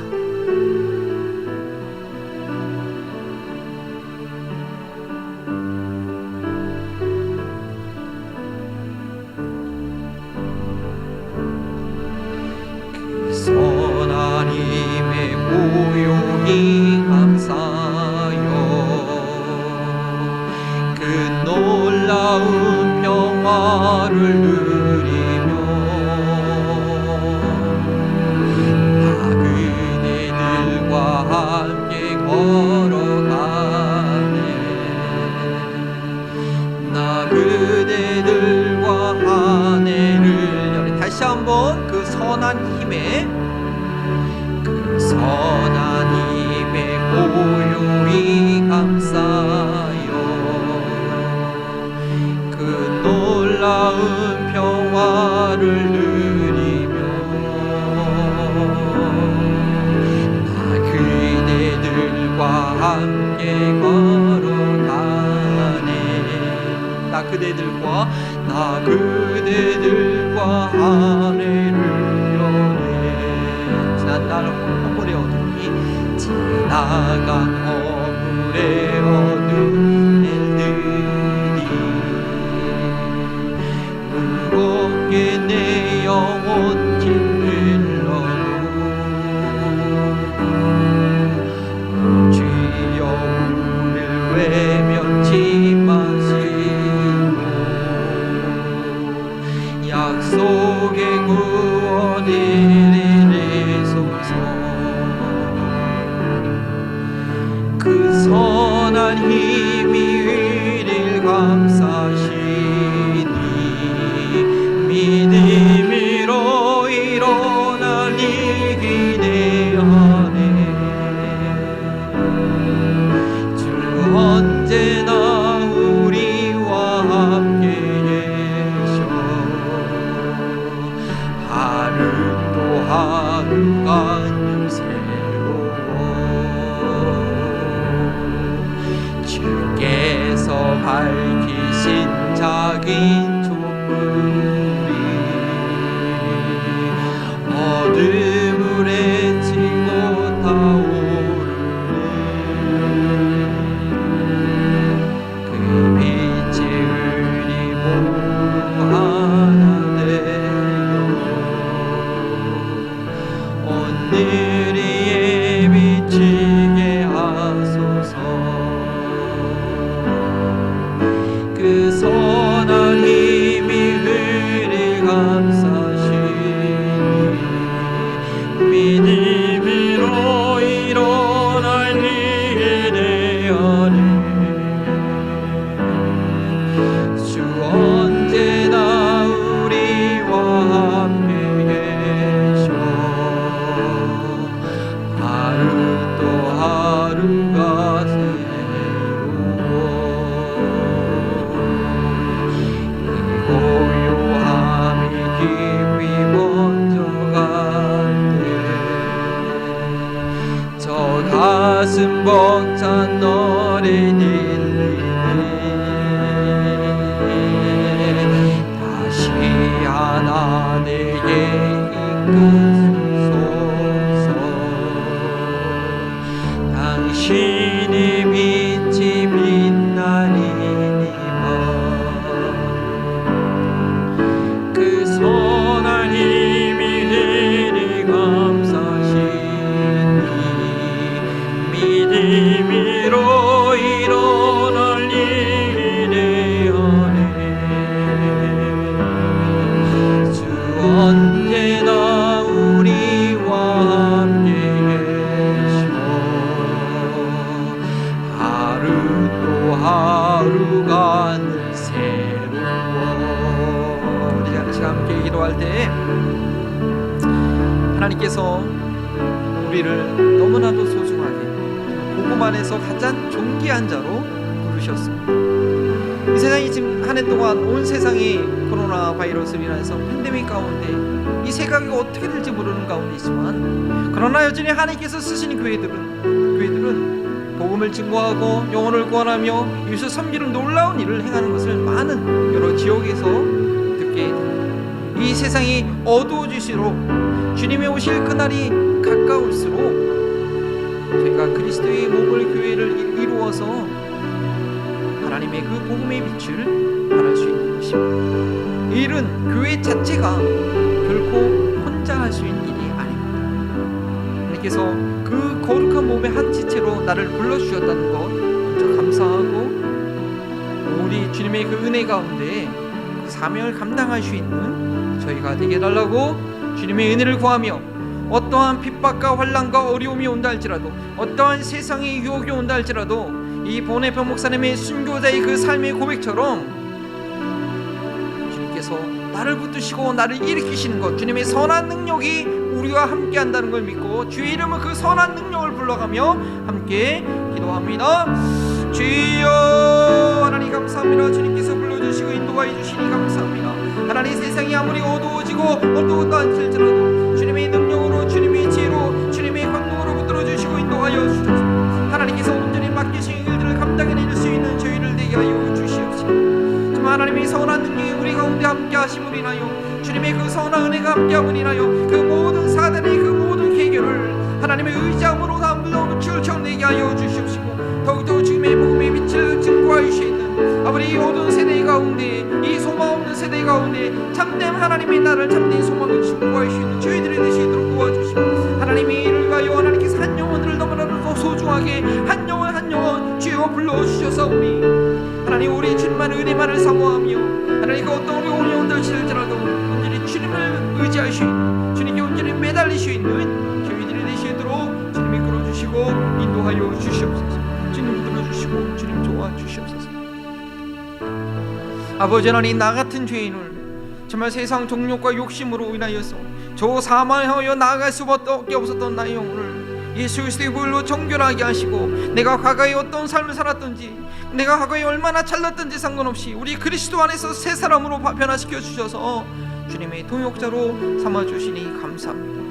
그 선한 힘의 보용이 감사요, 그 놀라운 평화를 누리며 다 그대들과 함께 걸어가네. 나 그대들과 하늘을 여리 다시 한번 그 선한 힘의 고요히 감사요, 그 놀라운 평화를 누리며 나 그대들과 함께 걸어가네. 나 그대들과 하늘을 여네. 지난 날 허물의 어둠이 지나간 허물의 어둠 일들이 무겁게 내 영혼 짓눌러도 주여 우리를 외면치 마시고 약속의 구원을 이루소서. 그 선한 힘이 위를 감싸시니 믿음으로 일어나니 기대하네. 주 언제나 우리와 밝히신 작은 촛불이 어둠을 헤치고 타오르네. 그 빛의 은이 하나 되어 오늘이 비치게 하소서. 그 선한 힘이 흐리 감싸시니 믿음으로 일어날 일에 하네. 주 언제나 우리와 함께 계셔 하루 또 하루가 새로워. 이 고요함이 깊이 번져갈 때 저 가슴 벅찬 노래 들리네. 다시 하나 내게 이끄소서. 당신의 빛이 빛나리니까. 그 선한 힘이 흐리 감싸시니 믿음으로 일어날 일에 하네. 주 언제나 우리와 함께 계셔 하루 또 하루가 늘 새로워. 우리 같이 함께 기도할 때 하나님께서 우리를 너무나도 소중하게 복음 안에서 가장 존귀한 자로 부르셨습니다. 이 세상이 지금 한 해 동안 온 세상이 코로나 바이러스로 인해서 팬데믹 가운데 이 세상이 어떻게 될지 모르는 가운데 있지만, 그러나 여전히 하나님께서 쓰시는 교회들은 복음을 증거하고 영혼을 구원하며 이웃을 섬기는 놀라운 일을 행하는 것을 많은 여러 지역에서 듣게 됩니다. 이 세상이 어두워질수록 주님의 오실 그날이 가까울수록 저희가 그리스도의 몸을 교회를 이루어서 하나님의 그 복음의 빛을 발할 수 있는 것입니다. 이 일은 교회 자체가 결코 혼자 할 수 있는 일이 아닙니다. 하나님께서 그 거룩한 몸의 한 지체로 나를 불러주셨다는 것 먼저 감사하고, 우리 주님의 그 은혜 가운데 그 사명을 감당할 수 있는 저희가 되게 해달라고 주님의 은혜를 구하며, 어떠한 핍박과 환난과 어려움이 온다 할지라도, 어떠한 세상의 유혹이 온다 할지라도 이 보네표 목사님의 순교자의 그 삶의 고백처럼 주님께서 나를 붙드시고 나를 일으키시는 것, 주님의 선한 능력이 우리와 함께 한다는 걸 믿고 주의 이름은 그 선한 능력을 불러가며 함께 기도합니다. 주여 하나님 감사합니다. 주님께서 불러주시고 인도하여 주시니 감사합니다. 하나님, 세상이 아무리 어두워지고 어두웠다 할지라도 주님의 능력으로, 주님의 지혜로, 주님의 권능으로 붙들어주시고 인도하여 주소서. 하나님께서 온전히 맡기신 일들을 감당해낼 수 있는 저희를 되게 하여 주시옵시고, 정말 하나님의 선한 능력이 우리 가운데 함께 하심으로 인하여, 주님의 그 선한 은혜가 함께 함으로 인하여 그 모든 사단의 그 모든 계결을 하나님의 의지함으로 다 물러오는 치울처럼 내게 하여 주시옵시고, 더욱더 주님의 복음의 빛을 증거하여 주시는 아버지 이 어두운 세대 가운데, 이 소망 없는 세대 가운데 참된 하나님의 나를 참된 소망을 증거할 수 있는 저희들이 되시도록 도와주시고, 하나님의 일을 위하여 하나님께서 한 영혼들을 너무나도 소중하게 한 영혼 한 영혼 주여 불러주셔서오니, 하나님 우리 주님만의 은혜만을 사모하며 하나님 그 어떤 우리 영혼들 지을지라도 온전히 주님을 의지할 수 있는, 주님께 온전히 매달릴 수 있는 저희들이 되시도록 주님이 끌어주시고 인도하여 주시옵소서. 주님 들어주시고 주님 도와주시옵소서. 아버지 하나님, 나 같은 죄인을 정말 세상 정욕과 욕심으로 인하여서 저 사망하여 나아갈 수밖에 없었던 나의 영혼을 예수 그리스도의 보혈로 정결하게 하시고, 내가 과거에 어떤 삶을 살았던지, 내가 과거에 얼마나 잘났던지 상관없이 우리 그리스도 안에서 새 사람으로 변화시켜 주셔서 주님의 동역자로 삼아주시니 감사합니다.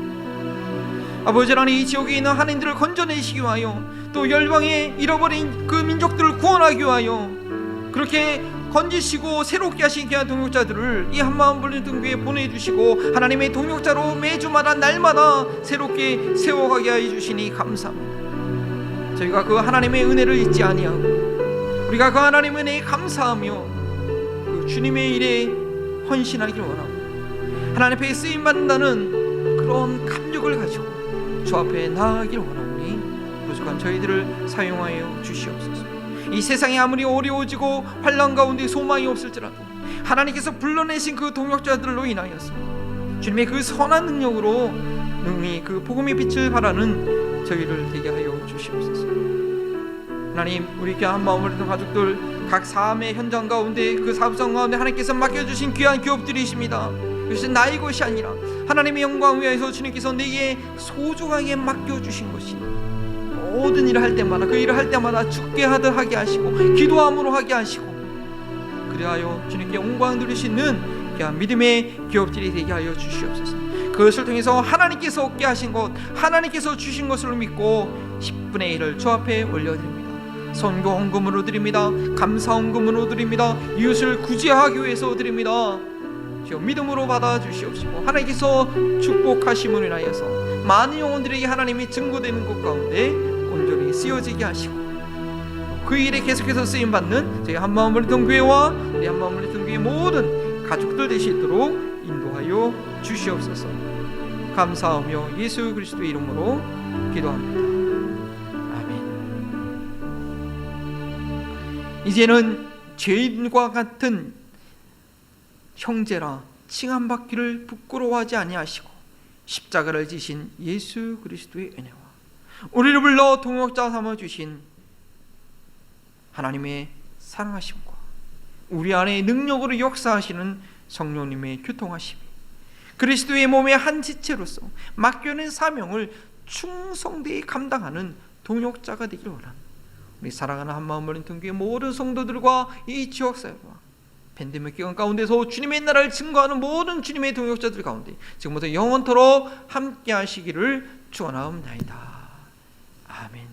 아버지 하나님, 이 지역에 있는 한인들을 건져내시기 위하여, 또 열방에 잃어버린 그 민족들을 구원하기 위하여 그렇게 건지시고 새롭게 하신 귀한 동역자들을 이 한마음 불린 등교에 보내주시고 하나님의 동역자로 매주마다 날마다 새롭게 세워가게 해주시니 감사합니다. 저희가 그 하나님의 은혜를 잊지 아니하고 우리가 그 하나님의 은혜에 감사하며 그 주님의 일에 헌신하기를 원하고 하나님 앞에 쓰임받는다는 그런 감격을 가지고 주 앞에 나아가기를 원하오니 부족한 저희들을 사용하여 주시옵소서. 이 세상이 아무리 어려워지고 환난 가운데 소망이 없을지라도 하나님께서 불러내신 그 동역자들로 인하여서 주님의 그 선한 능력으로 능히 그 복음의 빛을 발하는 저희를 되게 하여 주시옵소서. 하나님, 우리 귀한 한마음을 든 가족들 각 삶의 현장 가운데 그 사부성 가운데 하나님께서 맡겨주신 귀한 기업들이십니다. 이것이 나의 것이 아니라 하나님의 영광을 위하여서 주님께서 내게 소중하게 맡겨주신 것이 모든 일을 할 때마다 그 일을 할 때마다 죽게 하듯 하게 하시고 기도함으로 하게 하시고 그리하여 주님께 영광 드릴 수 있는 귀한 믿음의 기업들이 되게 하여 주시옵소서. 그것을 통해서 하나님께서 얻게 하신 것 하나님께서 주신 것을 믿고 10분의 1을 주 앞에 올려드립니다. 선교 헌금으로 드립니다. 감사 헌금으로 드립니다. 이웃을 구제하기 위해서 드립니다. 주여 믿음으로 받아 주시옵시고 하나님께서 축복하심을 인하여서 많은 영혼들에게 하나님이 증거되는 것 가운데 온전히 쓰여지게 하시고 그 일에 계속해서 쓰임받는 저희 한마음을 든 교회와 우리 한마음을 든 교회 모든 가족들 되시도록 인도하여 주시옵소서. 감사하며 예수 그리스도의 이름으로 기도합니다. 아멘. 이제는 죄인과 같은 형제라 칭함받기를 부끄러워하지 아니하시고 십자가를 지신 예수 그리스도의 은혜와 우리를 불러 동역자 삼아주신 하나님의 사랑하심과 우리 안에 능력으로 역사하시는 성령님의 교통하심이 그리스도의 몸의 한 지체로서 맡겨낸 사명을 충성되이 감당하는 동역자가 되기를 원하는 우리 사랑하는 한마음을 든 교회 모든 성도들과 이 지역사회와 팬데믹 기간 가운데서 주님의 나라를 증거하는 모든 주님의 동역자들 가운데 지금부터 영원토록 함께 하시기를 축원하옵나이다. 아멘.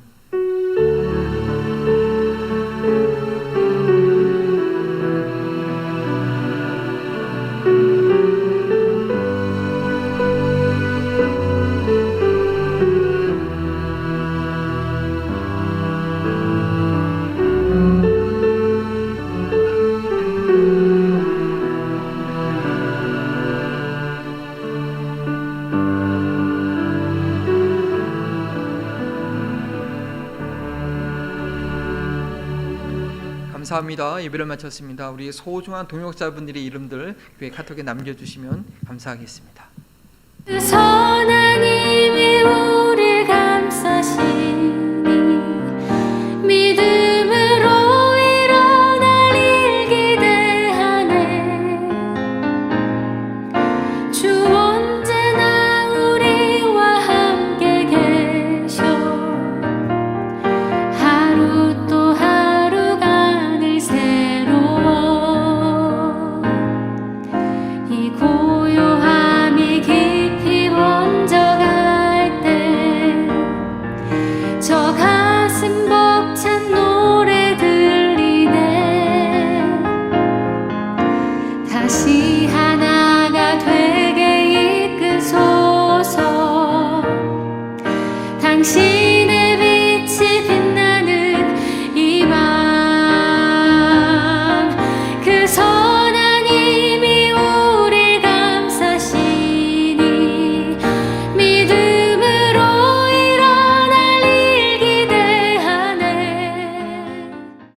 감사합니다. 예배를 마쳤습니다. 우리 소중한 동역자분들의 이름들 교회 카톡에 남겨주시면 감사하겠습니다. 그 선한 힘이 우리 감싸시